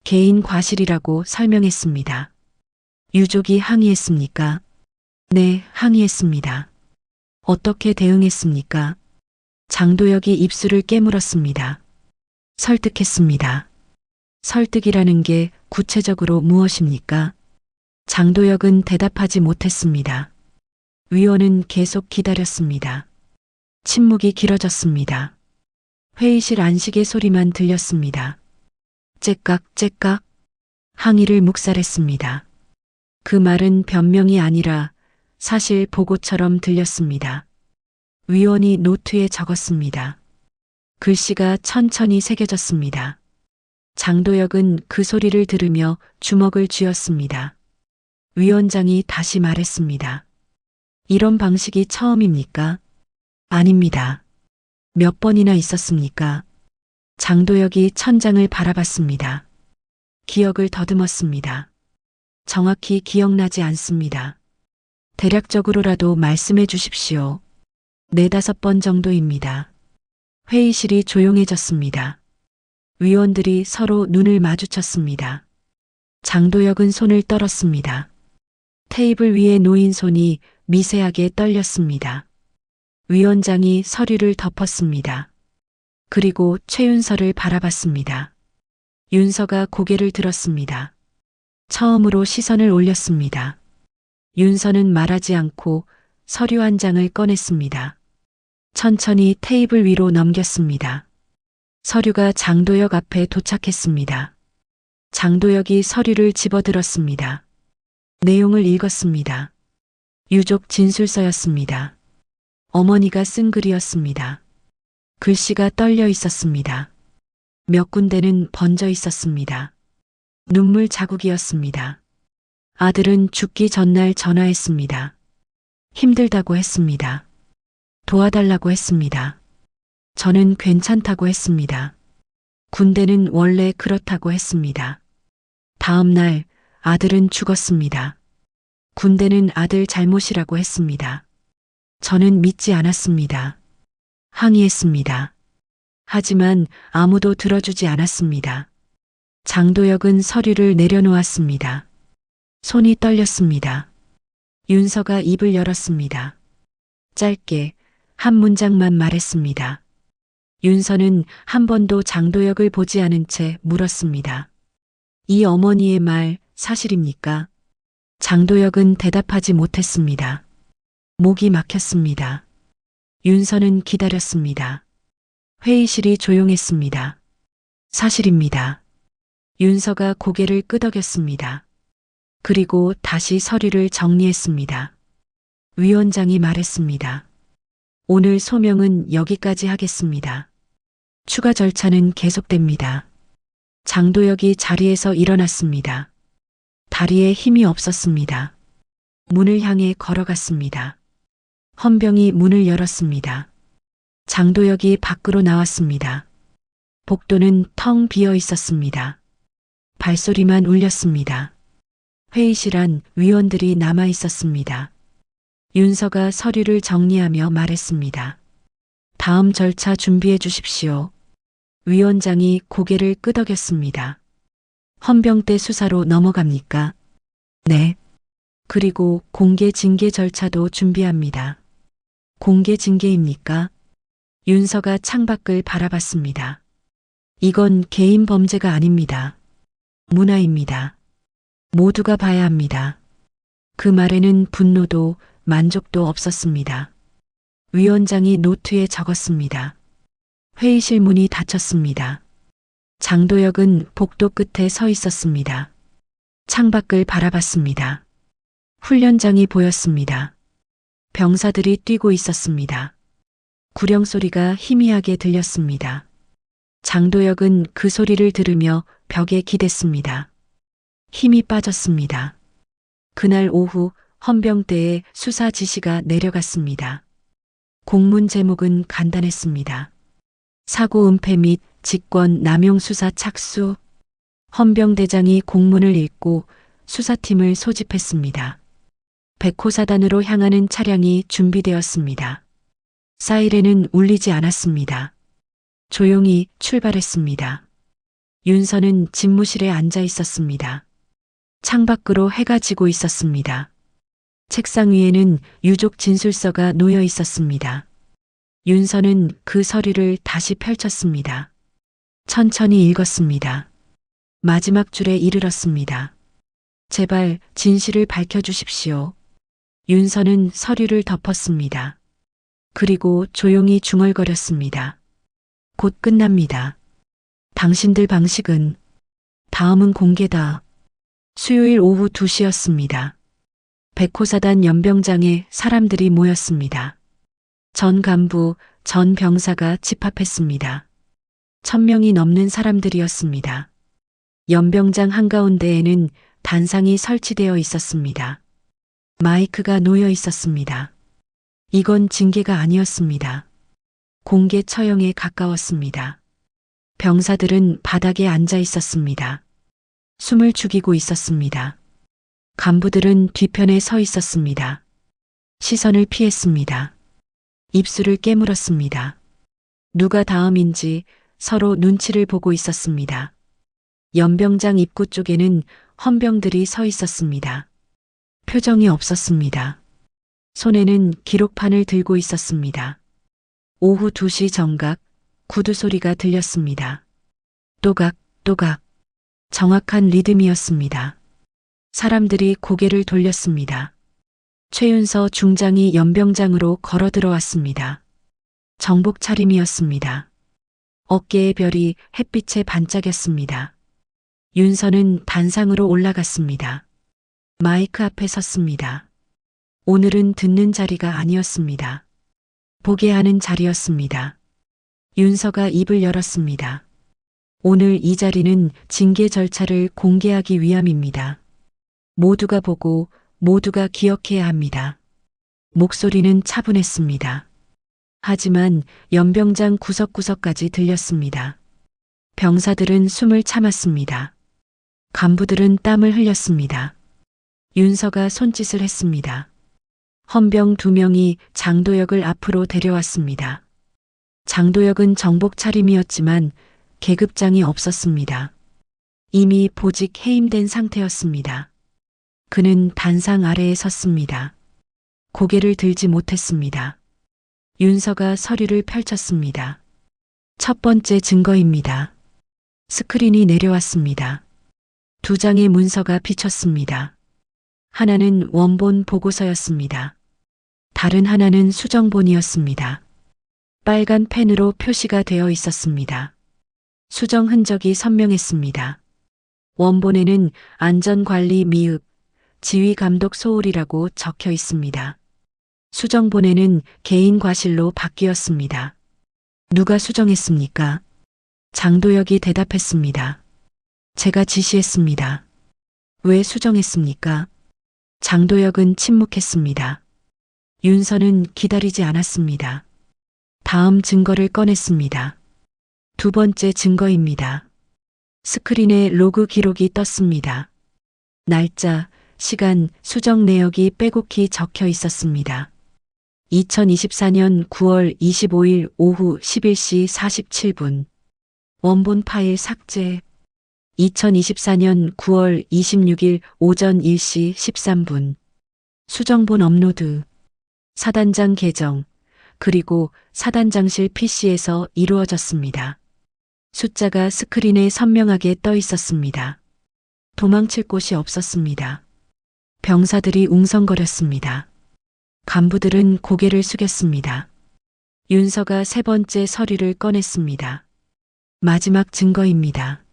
개인 과실이라고 설명했습니다. 유족이 항의했습니까? 네, 항의했습니다. 어떻게 대응했습니까? 장도혁이 입술을 깨물었습니다. 설득했습니다. 설득이라는 게 구체적으로 무엇입니까? 장도혁은 대답하지 못했습니다. 위원은 계속 기다렸습니다. 침묵이 길어졌습니다. 회의실 안식의 소리만 들렸습니다. 째깍째깍 항의를 묵살했습니다. 그 말은 변명이 아니라 사실 보고처럼 들렸습니다. 위원이 노트에 적었습니다. 글씨가 천천히 새겨졌습니다. 장도혁은 그 소리를 들으며 주먹을 쥐었습니다. 위원장이 다시 말했습니다. 이런 방식이 처음입니까? 아닙니다. 몇 번이나 있었습니까? 장도혁이 천장을 바라봤습니다. 기억을 더듬었습니다. 정확히 기억나지 않습니다. 대략적으로라도 말씀해 주십시오. 4~5번 정도입니다. 회의실이 조용해졌습니다. 위원들이 서로 눈을 마주쳤습니다. 장도혁은 손을 떨었습니다. 테이블 위에 놓인 손이 미세하게 떨렸습니다. 위원장이 서류를 덮었습니다. 그리고 최윤서를 바라봤습니다. 윤서가 고개를 들었습니다. 처음으로 시선을 올렸습니다. 윤서는 말하지 않고 서류 한 장을 꺼냈습니다. 천천히 테이블 위로 넘겼습니다. 서류가 장도혁 앞에 도착했습니다. 장도혁이 서류를 집어들었습니다. 내용을 읽었습니다. 유족 진술서였습니다. 어머니가 쓴 글이었습니다. 글씨가 떨려 있었습니다. 몇 군데는 번져 있었습니다. 눈물 자국이었습니다. 아들은 죽기 전날 전화했습니다. 힘들다고 했습니다. 도와달라고 했습니다. 저는 괜찮다고 했습니다. 군대는 원래 그렇다고 했습니다. 다음 날 아들은 죽었습니다. 군대는 아들 잘못이라고 했습니다. 저는 믿지 않았습니다. 항의했습니다. 하지만 아무도 들어주지 않았습니다. 장도혁은 서류를 내려놓았습니다. 손이 떨렸습니다. 윤서가 입을 열었습니다. 짧게 한 문장만 말했습니다. 윤서는 한 번도 장도혁을 보지 않은 채 물었습니다. 이 어머니의 말 사실입니까? 장도혁은 대답하지 못했습니다. 목이 막혔습니다. 윤서는 기다렸습니다. 회의실이 조용했습니다. 사실입니다. 윤서가 고개를 끄덕였습니다. 그리고 다시 서류를 정리했습니다. 위원장이 말했습니다. 오늘 소명은 여기까지 하겠습니다. 추가 절차는 계속됩니다. 장도혁이 자리에서 일어났습니다. 다리에 힘이 없었습니다. 문을 향해 걸어갔습니다. 헌병이 문을 열었습니다. 장도혁이 밖으로 나왔습니다. 복도는 텅 비어 있었습니다. 발소리만 울렸습니다. 회의실 안 위원들이 남아 있었습니다. 윤서가 서류를 정리하며 말했습니다. 다음 절차 준비해 주십시오. 위원장이 고개를 끄덕였습니다. 헌병대 수사로 넘어갑니까? 네. 그리고 공개 징계 절차도 준비합니다. 공개 징계입니까? 윤서가 창밖을 바라봤습니다. 이건 개인 범죄가 아닙니다. 문화입니다. 모두가 봐야 합니다. 그 말에는 분노도 만족도 없었습니다. 위원장이 노트에 적었습니다. 회의실 문이 닫혔습니다. 장도혁은 복도 끝에 서 있었습니다. 창밖을 바라봤습니다. 훈련장이 보였습니다. 병사들이 뛰고 있었습니다. 구령 소리가 희미하게 들렸습니다. 장도혁은 그 소리를 들으며 벽에 기댔습니다. 힘이 빠졌습니다. 그날 오후 헌병대에 수사 지시가 내려갔습니다. 공문 제목은 간단했습니다. 사고 은폐 및 직권 남용 수사 착수. 헌병대장이 공문을 읽고 수사팀을 소집했습니다. 백호사단으로 향하는 차량이 준비되었습니다. 사이렌은 울리지 않았습니다. 조용히 출발했습니다. 윤서는 집무실에 앉아 있었습니다. 창밖으로 해가 지고 있었습니다. 책상 위에는 유족 진술서가 놓여 있었습니다. 윤서는 그 서류를 다시 펼쳤습니다. 천천히 읽었습니다. 마지막 줄에 이르렀습니다. 제발 진실을 밝혀주십시오. 윤서는 서류를 덮었습니다. 그리고 조용히 중얼거렸습니다. 곧 끝납니다. 당신들 방식은 다음은 공개다. 수요일 오후 2시였습니다. 백호사단 연병장에 사람들이 모였습니다. 전 간부, 전 병사가 집합했습니다. 1000명이 넘는 사람들이었습니다. 연병장 한가운데에는 단상이 설치되어 있었습니다. 마이크가 놓여 있었습니다. 이건 징계가 아니었습니다. 공개 처형에 가까웠습니다. 병사들은 바닥에 앉아 있었습니다. 숨을 죽이고 있었습니다. 간부들은 뒤편에 서 있었습니다. 시선을 피했습니다. 입술을 깨물었습니다. 누가 다음인지 서로 눈치를 보고 있었습니다. 연병장 입구 쪽에는 헌병들이 서 있었습니다. 표정이 없었습니다. 손에는 기록판을 들고 있었습니다. 오후 2시 정각 구두 소리가 들렸습니다. 또각, 또각. 정확한 리듬이었습니다. 사람들이 고개를 돌렸습니다. 최윤서 중장이 연병장으로 걸어 들어왔습니다. 정복 차림이었습니다. 어깨의 별이 햇빛에 반짝였습니다. 윤서는 단상으로 올라갔습니다. 마이크 앞에 섰습니다. 오늘은 듣는 자리가 아니었습니다. 보게 하는 자리였습니다. 윤서가 입을 열었습니다. 오늘 이 자리는 징계 절차를 공개하기 위함입니다. 모두가 보고 모두가 기억해야 합니다. 목소리는 차분했습니다. 하지만 연병장 구석구석까지 들렸습니다. 병사들은 숨을 참았습니다. 간부들은 땀을 흘렸습니다. 윤서가 손짓을 했습니다. 헌병 2명이 장도역을 앞으로 데려왔습니다. 장도역은 정복 차림이었지만 계급장이 없었습니다. 이미 보직 해임된 상태였습니다. 그는 단상 아래에 섰습니다. 고개를 들지 못했습니다. 윤서가 서류를 펼쳤습니다. 첫 번째 증거입니다. 스크린이 내려왔습니다. 2장의 문서가 비쳤습니다. 하나는 원본 보고서였습니다. 다른 하나는 수정본이었습니다. 빨간 펜으로 표시가 되어 있었습니다. 수정 흔적이 선명했습니다. 원본에는 안전관리 미흡, 지휘감독 소홀이라고 적혀 있습니다. 수정본에는 개인 과실로 바뀌었습니다. 누가 수정했습니까? 장도역이 대답했습니다. 제가 지시했습니다. 왜 수정했습니까? 장도역은 침묵했습니다. 윤서는 기다리지 않았습니다. 다음 증거를 꺼냈습니다. 2번째 증거입니다. 스크린에 로그 기록이 떴습니다. 날짜, 시간, 수정 내역이 빼곡히 적혀 있었습니다. 2024년 9월 25일 오후 11시 47분. 원본 파일 삭제. 2024년 9월 26일 오전 1시 13분. 수정본 업로드. 사단장 계정, 그리고 사단장실 PC에서 이루어졌습니다. 숫자가 스크린에 선명하게 떠 있었습니다. 도망칠 곳이 없었습니다. 병사들이 웅성거렸습니다. 간부들은 고개를 숙였습니다. 윤서가 3번째 서류를 꺼냈습니다. 마지막 증거입니다.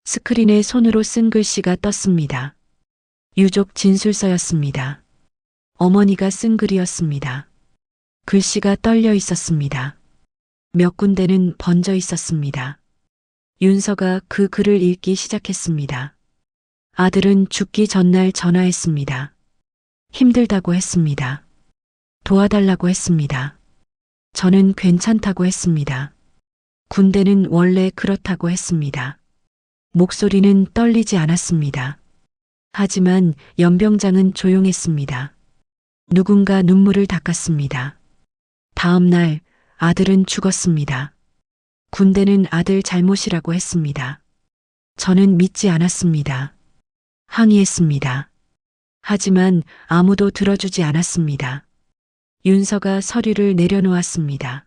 스크린에 손으로 쓴 글씨가 떴습니다. 유족 진술서였습니다. 어머니가 쓴 글이었습니다. 글씨가 떨려 있었습니다. 몇 군데는 번져 있었습니다. 윤서가 그 글을 읽기 시작했습니다. 아들은 죽기 전날 전화했습니다. 힘들다고 했습니다. 도와달라고 했습니다. 저는 괜찮다고 했습니다. 군대는 원래 그렇다고 했습니다. 목소리는 떨리지 않았습니다. 하지만 연병장은 조용했습니다. 누군가 눈물을 닦았습니다. 다음 날 아들은 죽었습니다. 군대는 아들 잘못이라고 했습니다. 저는 믿지 않았습니다. 항의했습니다. 하지만 아무도 들어주지 않았습니다. 윤서가 서류를 내려놓았습니다.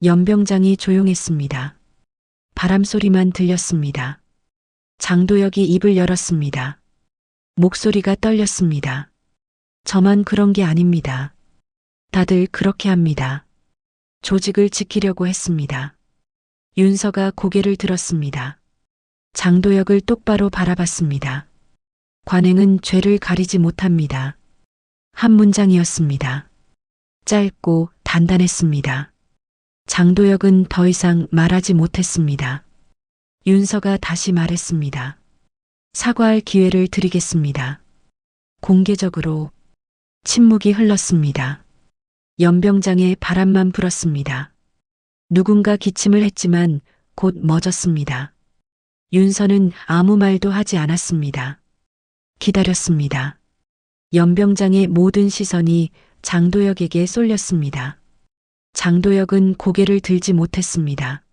연병장이 조용했습니다. 바람소리만 들렸습니다. 장도역이 입을 열었습니다. 목소리가 떨렸습니다. 저만 그런 게 아닙니다. 다들 그렇게 합니다. 조직을 지키려고 했습니다. 윤서가 고개를 들었습니다. 장도역을 똑바로 바라봤습니다. 관행은 죄를 가리지 못합니다. 한 문장이었습니다. 짧고 단단했습니다. 장도혁은 더 이상 말하지 못했습니다. 윤서가 다시 말했습니다. 사과할 기회를 드리겠습니다. 공개적으로. 침묵이 흘렀습니다. 연병장에 바람만 불었습니다. 누군가 기침을 했지만 곧 멎었습니다. 윤서는 아무 말도 하지 않았습니다. 기다렸습니다. 연병장의 모든 시선이 장도혁에게 쏠렸습니다. 장도혁은 고개를 들지 못했습니다.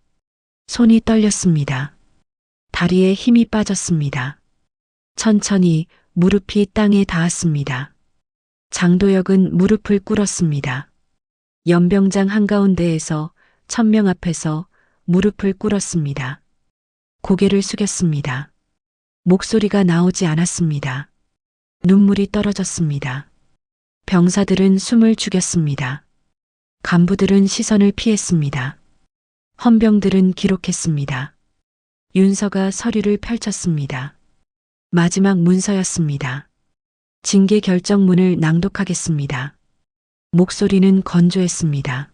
손이 떨렸습니다. 다리에 힘이 빠졌습니다. 천천히 무릎이 땅에 닿았습니다. 장도혁은 무릎을 꿇었습니다. 연병장 한가운데에서 1000명 앞에서 무릎을 꿇었습니다. 고개를 숙였습니다. 목소리가 나오지 않았습니다. 눈물이 떨어졌습니다. 병사들은 숨을 죽였습니다. 간부들은 시선을 피했습니다. 헌병들은 기록했습니다. 윤서가 서류를 펼쳤습니다. 마지막 문서였습니다. 징계 결정문을 낭독하겠습니다. 목소리는 건조했습니다.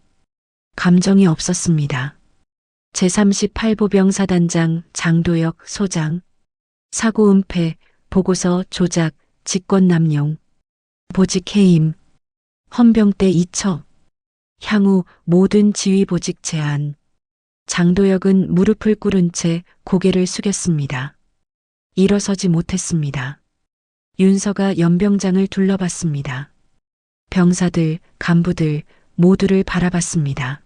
감정이 없었습니다. 제38보병사단장 장도혁 소장. 사고 은폐, 보고서 조작, 직권남용, 보직 해임, 헌병 때 2첩, 향후 모든 지휘보직 제한. 장도혁은 무릎을 꿇은 채 고개를 숙였습니다. 일어서지 못했습니다. 윤서가 연병장을 둘러봤습니다. 병사들, 간부들 모두를 바라봤습니다.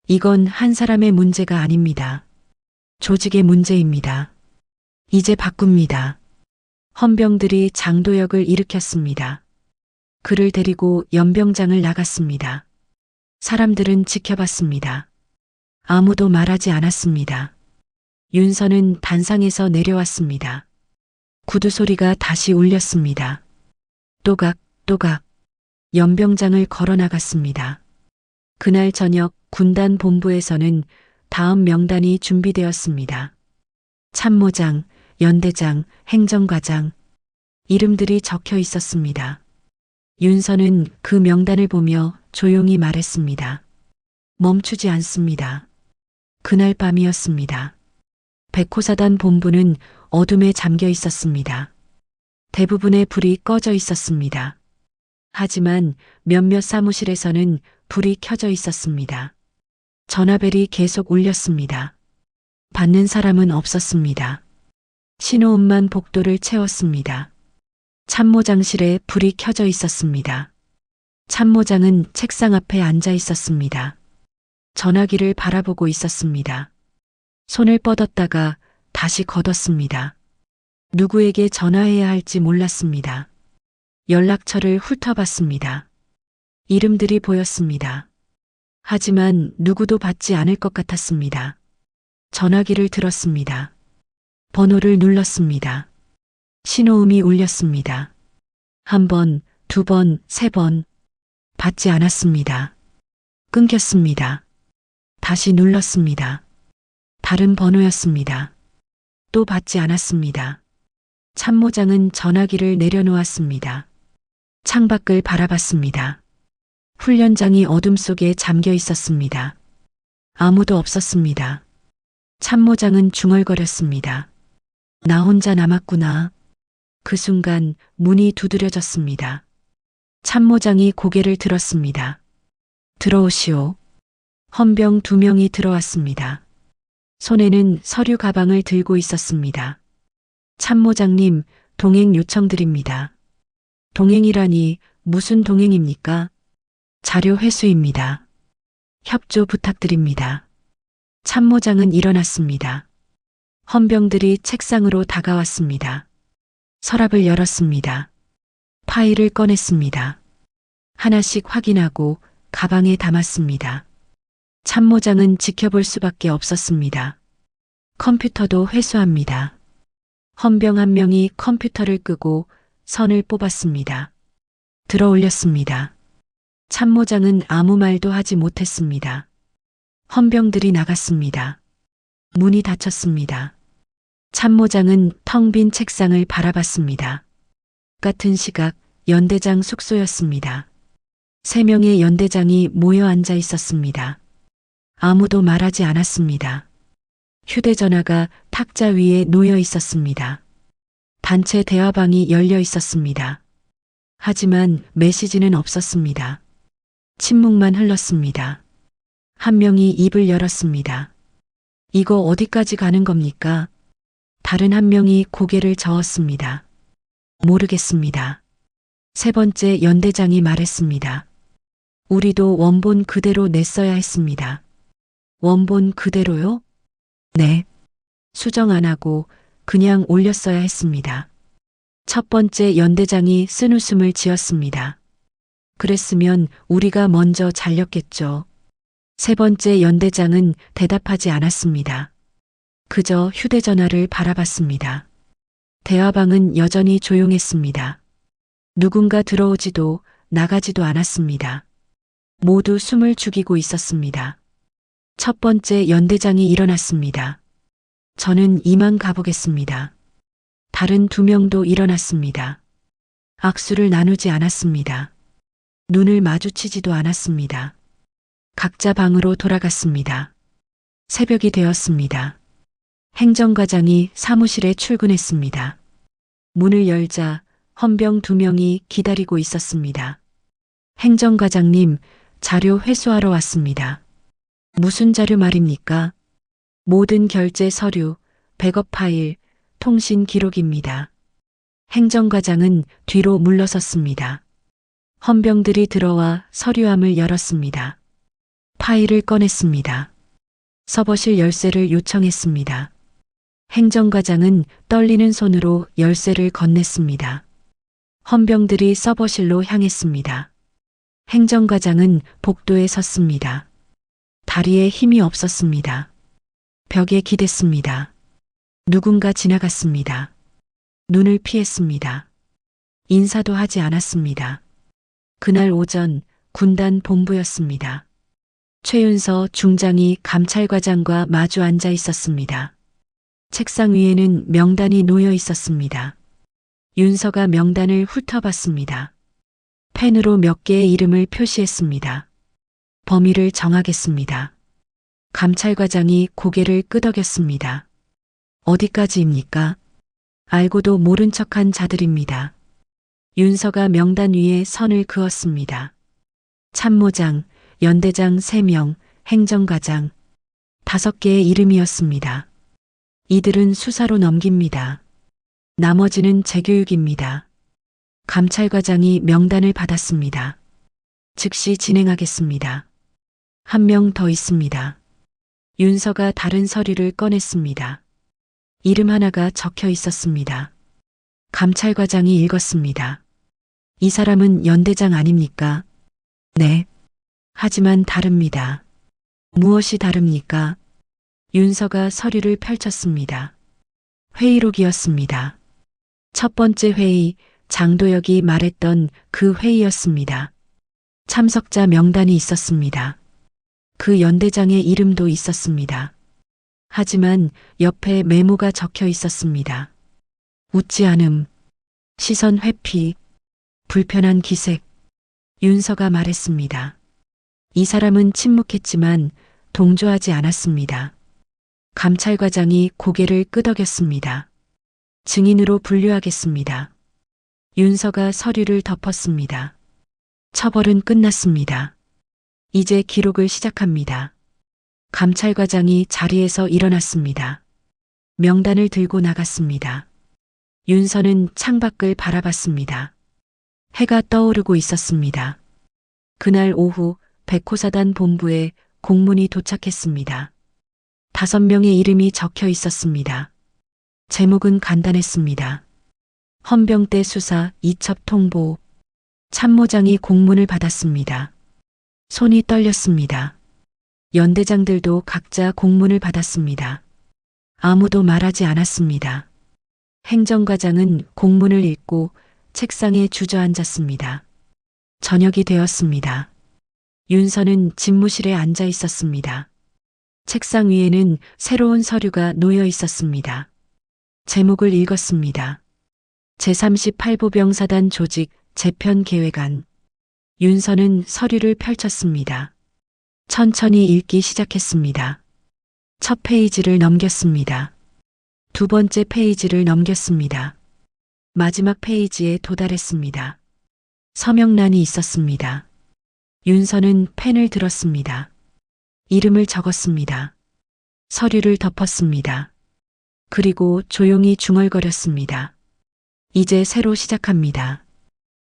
이건 한 사람의 문제가 아닙니다. 조직의 문제입니다. 이제 바꿉니다. 헌병들이 장도혁을 일으켰습니다. 그를 데리고 연병장을 나갔습니다. 사람들은 지켜봤습니다. 아무도 말하지 않았습니다. 윤서는 단상에서 내려왔습니다. 구두 소리가 다시 울렸습니다. 또각, 또각. 연병장을 걸어 나갔습니다. 그날 저녁 군단 본부에서는 다음 명단이 준비되었습니다. 참모장, 연대장, 행정과장. 이름들이 적혀 있었습니다. 윤서는 그 명단을 보며 조용히 말했습니다. 멈추지 않습니다. 그날 밤이었습니다. 백호사단 본부는 어둠에 잠겨 있었습니다. 대부분의 불이 꺼져 있었습니다. 하지만 몇몇 사무실에서는 불이 켜져 있었습니다. 전화벨이 계속 울렸습니다. 받는 사람은 없었습니다. 신호음만 복도를 채웠습니다. 참모장실에 불이 켜져 있었습니다. 참모장은 책상 앞에 앉아 있었습니다. 전화기를 바라보고 있었습니다. 손을 뻗었다가 다시 걷었습니다. 누구에게 전화해야 할지 몰랐습니다. 연락처를 훑어봤습니다. 이름들이 보였습니다. 하지만 누구도 받지 않을 것 같았습니다. 전화기를 들었습니다. 번호를 눌렀습니다. 신호음이 울렸습니다. 한 번, 두 번, 세 번. 받지 않았습니다. 끊겼습니다. 다시 눌렀습니다. 다른 번호였습니다. 또 받지 않았습니다. 참모장은 전화기를 내려놓았습니다. 창밖을 바라봤습니다. 훈련장이 어둠 속에 잠겨 있었습니다. 아무도 없었습니다. 참모장은 중얼거렸습니다. 나 혼자 남았구나. 그 순간 문이 두드려졌습니다. 참모장이 고개를 들었습니다. 들어오시오. 헌병 2명이 들어왔습니다. 손에는 서류 가방을 들고 있었습니다. 참모장님, 동행 요청드립니다. 동행이라니 무슨 동행입니까? 자료 회수입니다. 협조 부탁드립니다. 참모장은 일어났습니다. 헌병들이 책상으로 다가왔습니다. 서랍을 열었습니다. 파일을 꺼냈습니다. 하나씩 확인하고 가방에 담았습니다. 참모장은 지켜볼 수밖에 없었습니다. 컴퓨터도 회수합니다. 헌병 한 명이 컴퓨터를 끄고 선을 뽑았습니다. 들어 올렸습니다. 참모장은 아무 말도 하지 못했습니다. 헌병들이 나갔습니다. 문이 닫혔습니다. 참모장은 텅 빈 책상을 바라봤습니다. 같은 시각 연대장 숙소였습니다. 3명의 연대장이 모여 앉아 있었습니다. 아무도 말하지 않았습니다. 휴대전화가 탁자 위에 놓여 있었습니다. 단체 대화방이 열려 있었습니다. 하지만 메시지는 없었습니다. 침묵만 흘렀습니다. 한 명이 입을 열었습니다. 이거 어디까지 가는 겁니까? 다른 한 명이 고개를 저었습니다. 모르겠습니다. 3번째 연대장이 말했습니다. 우리도 원본 그대로 냈어야 했습니다. 원본 그대로요? 네. 수정 안 하고 그냥 올렸어야 했습니다. 첫 번째 연대장이 쓴웃음을 지었습니다. 그랬으면 우리가 먼저 잘렸겠죠. 3번째 연대장은 대답하지 않았습니다. 그저 휴대전화를 바라봤습니다. 대화방은 여전히 조용했습니다. 누군가 들어오지도 나가지도 않았습니다. 모두 숨을 죽이고 있었습니다. 첫 번째 연대장이 일어났습니다. 저는 이만 가보겠습니다. 다른 2명도 일어났습니다. 악수를 나누지 않았습니다. 눈을 마주치지도 않았습니다. 각자 방으로 돌아갔습니다. 새벽이 되었습니다. 행정과장이 사무실에 출근했습니다. 문을 열자 헌병 2명이 기다리고 있었습니다. 행정과장님, 자료 회수하러 왔습니다. 무슨 자료 말입니까? 모든 결제 서류, 백업 파일, 통신 기록입니다. 행정과장은 뒤로 물러섰습니다. 헌병들이 들어와 서류함을 열었습니다. 파일을 꺼냈습니다. 서버실 열쇠를 요청했습니다. 행정과장은 떨리는 손으로 열쇠를 건넸습니다. 헌병들이 서버실로 향했습니다. 행정과장은 복도에 섰습니다. 다리에 힘이 없었습니다. 벽에 기댔습니다. 누군가 지나갔습니다. 눈을 피했습니다. 인사도 하지 않았습니다. 그날 오전 군단 본부였습니다. 최윤서 중장이 감찰과장과 마주 앉아 있었습니다. 책상 위에는 명단이 놓여 있었습니다. 윤서가 명단을 훑어봤습니다. 펜으로 몇 개의 이름을 표시했습니다. 범위를 정하겠습니다. 감찰과장이 고개를 끄덕였습니다. 어디까지입니까? 알고도 모른 척한 자들입니다. 윤서가 명단 위에 선을 그었습니다. 참모장, 연대장 3명, 행정과장 5개의 이름이었습니다. 이들은 수사로 넘깁니다. 나머지는 재교육입니다. 감찰과장이 명단을 받았습니다. 즉시 진행하겠습니다. 한 명 더 있습니다. 윤서가 다른 서류를 꺼냈습니다. 이름 하나가 적혀 있었습니다. 감찰과장이 읽었습니다. 이 사람은 연대장 아닙니까? 네. 하지만 다릅니다. 무엇이 다릅니까? 윤서가 서류를 펼쳤습니다. 회의록이었습니다. 첫 번째 회의, 장도혁이 말했던 그 회의였습니다. 참석자 명단이 있었습니다. 그 연대장의 이름도 있었습니다. 하지만 옆에 메모가 적혀 있었습니다. 웃지 않음, 시선 회피, 불편한 기색. 윤서가 말했습니다. 이 사람은 침묵했지만 동조하지 않았습니다. 감찰과장이 고개를 끄덕였습니다. 증인으로 분류하겠습니다. 윤서가 서류를 덮었습니다. 처벌은 끝났습니다. 이제 기록을 시작합니다. 감찰과장이 자리에서 일어났습니다. 명단을 들고 나갔습니다. 윤서는 창밖을 바라봤습니다. 해가 떠오르고 있었습니다. 그날 오후 백호사단 본부에 공문이 도착했습니다. 5명의 이름이 적혀 있었습니다. 제목은 간단했습니다. 헌병대 수사 이첩 통보. 참모장이 공문을 받았습니다. 손이 떨렸습니다. 연대장들도 각자 공문을 받았습니다. 아무도 말하지 않았습니다. 행정과장은 공문을 읽고 책상에 주저앉았습니다. 저녁이 되었습니다. 윤서는 집무실에 앉아 있었습니다. 책상 위에는 새로운 서류가 놓여 있었습니다. 제목을 읽었습니다. 제38보병사단 조직 재편 계획안. 윤서는 서류를 펼쳤습니다. 천천히 읽기 시작했습니다. 첫 페이지를 넘겼습니다. 두 번째 페이지를 넘겼습니다. 마지막 페이지에 도달했습니다. 서명란이 있었습니다. 윤서는 펜을 들었습니다. 이름을 적었습니다. 서류를 덮었습니다. 그리고 조용히 중얼거렸습니다. 이제 새로 시작합니다.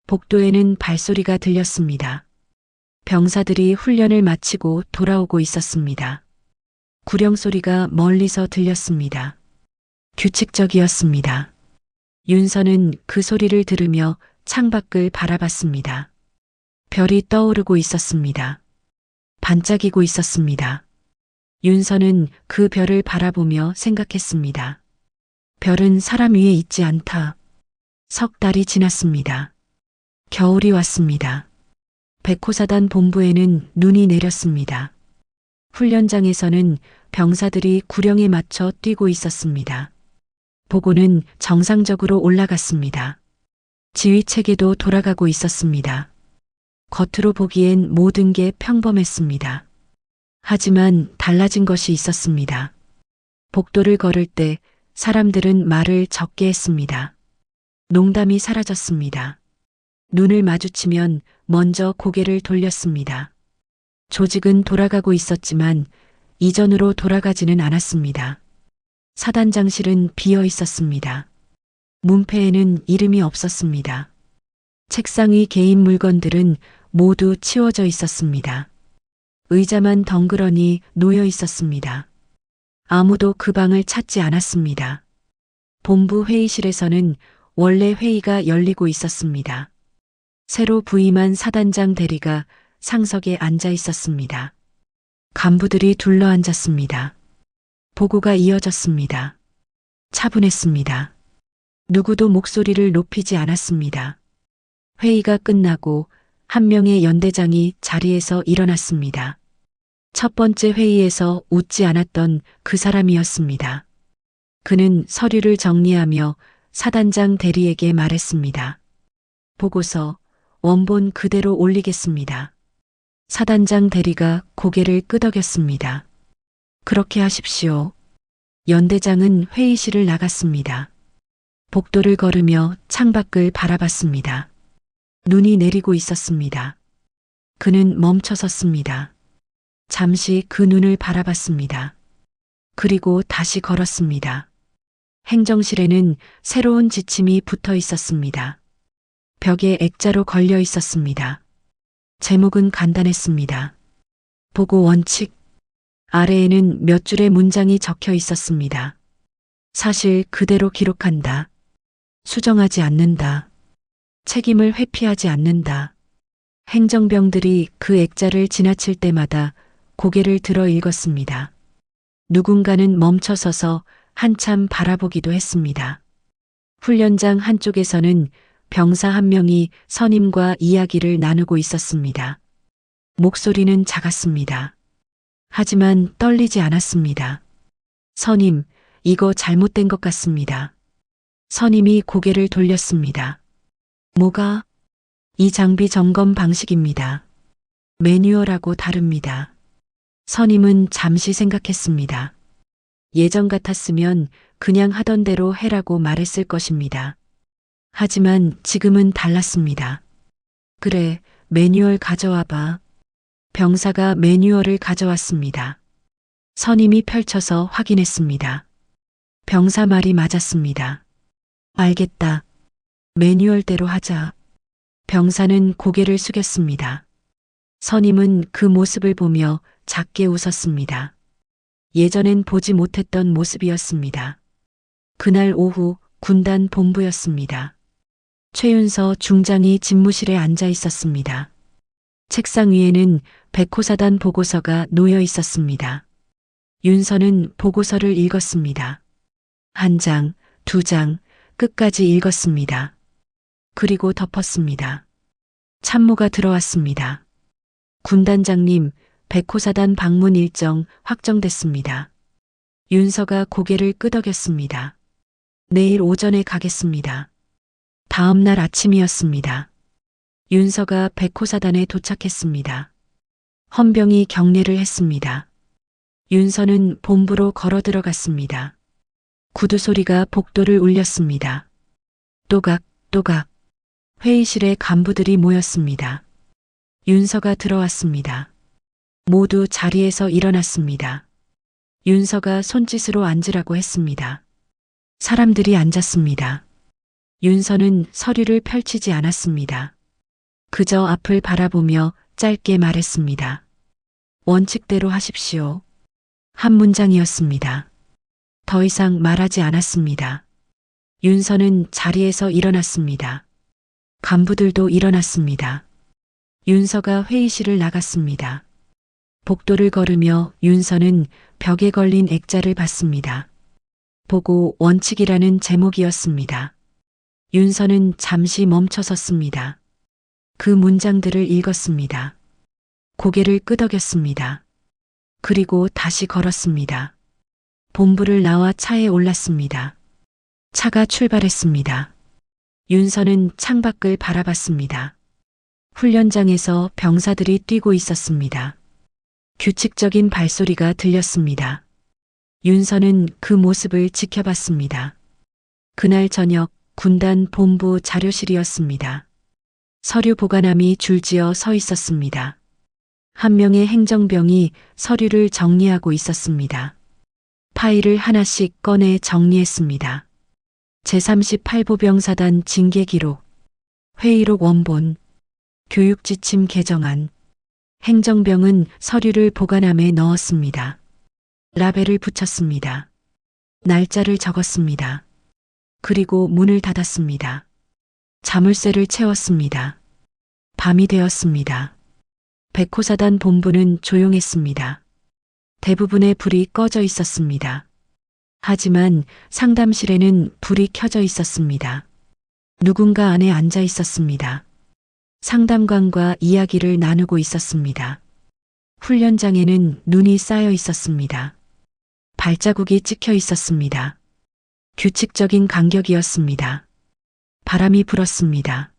복도에는 발소리가 들렸습니다. 병사들이 훈련을 마치고 돌아오고 있었습니다. 구령 소리가 멀리서 들렸습니다. 규칙적이었습니다. 윤서는 그 소리를 들으며 창밖을 바라봤습니다. 별이 떠오르고 있었습니다. 반짝이고 있었습니다. 윤서는 그 별을 바라보며 생각했습니다. 별은 사람 위에 있지 않다. 석 달이 지났습니다. 겨울이 왔습니다. 백호사단 본부에는 눈이 내렸습니다. 훈련장에서는 병사들이 구령에 맞춰 뛰고 있었습니다. 보고는 정상적으로 올라갔습니다. 지휘체계도 돌아가고 있었습니다. 겉으로 보기엔 모든 게 평범했습니다. 하지만 달라진 것이 있었습니다. 복도를 걸을 때 사람들은 말을 적게 했습니다. 농담이 사라졌습니다. 눈을 마주치면 먼저 고개를 돌렸습니다. 조직은 돌아가고 있었지만 이전으로 돌아가지는 않았습니다. 사단장실은 비어 있었습니다. 문패에는 이름이 없었습니다. 책상 위 개인 물건들은 모두 치워져 있었습니다. 의자만 덩그러니 놓여 있었습니다. 아무도 그 방을 찾지 않았습니다. 본부 회의실에서는 원래 회의가 열리고 있었습니다. 새로 부임한 사단장 대리가 상석에 앉아 있었습니다. 간부들이 둘러앉았습니다. 보고가 이어졌습니다. 차분했습니다. 누구도 목소리를 높이지 않았습니다. 회의가 끝나고 한 명의 연대장이 자리에서 일어났습니다. 첫 번째 회의에서 웃지 않았던 그 사람이었습니다. 그는 서류를 정리하며 사단장 대리에게 말했습니다. 보고서 원본 그대로 올리겠습니다. 사단장 대리가 고개를 끄덕였습니다. 그렇게 하십시오. 연대장은 회의실을 나갔습니다. 복도를 걸으며 창밖을 바라봤습니다. 눈이 내리고 있었습니다. 그는 멈춰 섰습니다. 잠시 그 눈을 바라봤습니다. 그리고 다시 걸었습니다. 행정실에는 새로운 지침이 붙어 있었습니다. 벽에 액자로 걸려 있었습니다. 제목은 간단했습니다. 보고 원칙. 아래에는 몇 줄의 문장이 적혀 있었습니다. 사실 그대로 기록한다. 수정하지 않는다. 책임을 회피하지 않는다. 행정병들이 그 액자를 지나칠 때마다 고개를 들어 읽었습니다. 누군가는 멈춰서서 한참 바라보기도 했습니다. 훈련장 한쪽에서는 병사 한 명이 선임과 이야기를 나누고 있었습니다. 목소리는 작았습니다. 하지만 떨리지 않았습니다. 선임, 이거 잘못된 것 같습니다. 선임이 고개를 돌렸습니다. 뭐가? 이 장비 점검 방식입니다. 매뉴얼하고 다릅니다. 선임은 잠시 생각했습니다. 예전 같았으면 그냥 하던 대로 해라고 말했을 것입니다. 하지만 지금은 달랐습니다. 그래, 매뉴얼 가져와봐. 병사가 매뉴얼을 가져왔습니다. 선임이 펼쳐서 확인했습니다. 병사 말이 맞았습니다. 알겠다. 매뉴얼대로 하자. 병사는 고개를 숙였습니다. 선임은 그 모습을 보며 작게 웃었습니다. 예전엔 보지 못했던 모습이었습니다. 그날 오후 군단 본부였습니다. 최윤서 중장이 집무실에 앉아 있었습니다. 책상 위에는 백호사단 보고서가 놓여 있었습니다. 윤서는 보고서를 읽었습니다. 한 장, 두 장, 끝까지 읽었습니다. 그리고 덮었습니다. 참모가 들어왔습니다. 군단장님, 백호사단 방문 일정 확정됐습니다. 윤서가 고개를 끄덕였습니다. 내일 오전에 가겠습니다. 다음 날 아침이었습니다. 윤서가 백호사단에 도착했습니다. 헌병이 경례를 했습니다. 윤서는 본부로 걸어 들어갔습니다. 구두 소리가 복도를 울렸습니다. 또각, 또각. 회의실에 간부들이 모였습니다. 윤서가 들어왔습니다. 모두 자리에서 일어났습니다. 윤서가 손짓으로 앉으라고 했습니다. 사람들이 앉았습니다. 윤서는 서류를 펼치지 않았습니다. 그저 앞을 바라보며 짧게 말했습니다. 원칙대로 하십시오. 한 문장이었습니다. 더 이상 말하지 않았습니다. 윤서는 자리에서 일어났습니다. 간부들도 일어났습니다. 윤서가 회의실을 나갔습니다. 복도를 걸으며 윤서는 벽에 걸린 액자를 봤습니다. 보고 원칙이라는 제목이었습니다. 윤서는 잠시 멈춰 섰습니다. 그 문장들을 읽었습니다. 고개를 끄덕였습니다. 그리고 다시 걸었습니다. 본부를 나와 차에 올랐습니다. 차가 출발했습니다. 윤서는 창밖을 바라봤습니다. 훈련장에서 병사들이 뛰고 있었습니다. 규칙적인 발소리가 들렸습니다. 윤서는 그 모습을 지켜봤습니다. 그날 저녁 군단 본부 자료실이었습니다. 서류 보관함이 줄지어 서 있었습니다. 한 명의 행정병이 서류를 정리하고 있었습니다. 파일을 하나씩 꺼내 정리했습니다. 제38보병사단 징계 기록, 회의록 원본, 교육지침 개정안. 행정병은 서류를 보관함에 넣었습니다. 라벨을 붙였습니다. 날짜를 적었습니다. 그리고 문을 닫았습니다. 자물쇠를 채웠습니다. 밤이 되었습니다. 백호사단 본부는 조용했습니다. 대부분의 불이 꺼져 있었습니다. 하지만 상담실에는 불이 켜져 있었습니다. 누군가 안에 앉아 있었습니다. 상담관과 이야기를 나누고 있었습니다. 훈련장에는 눈이 쌓여 있었습니다. 발자국이 찍혀 있었습니다. 규칙적인 간격이었습니다. 바람이 불었습니다.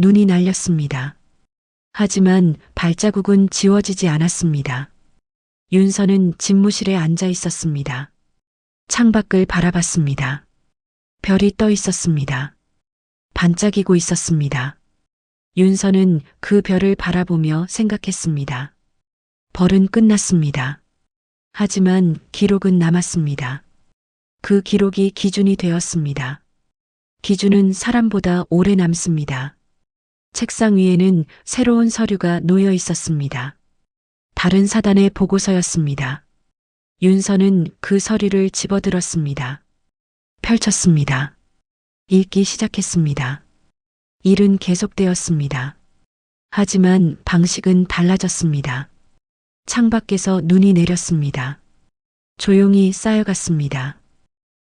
눈이 날렸습니다. 하지만 발자국은 지워지지 않았습니다. 윤서는 집무실에 앉아 있었습니다. 창밖을 바라봤습니다. 별이 떠 있었습니다. 반짝이고 있었습니다. 윤서는 그 별을 바라보며 생각했습니다. 벌은 끝났습니다. 하지만 기록은 남았습니다. 그 기록이 기준이 되었습니다. 기준은 사람보다 오래 남습니다. 책상 위에는 새로운 서류가 놓여 있었습니다. 다른 사단의 보고서였습니다. 윤서는 그 서류를 집어들었습니다. 펼쳤습니다. 읽기 시작했습니다. 일은 계속되었습니다. 하지만 방식은 달라졌습니다. 창밖에서 눈이 내렸습니다. 조용히 쌓여갔습니다.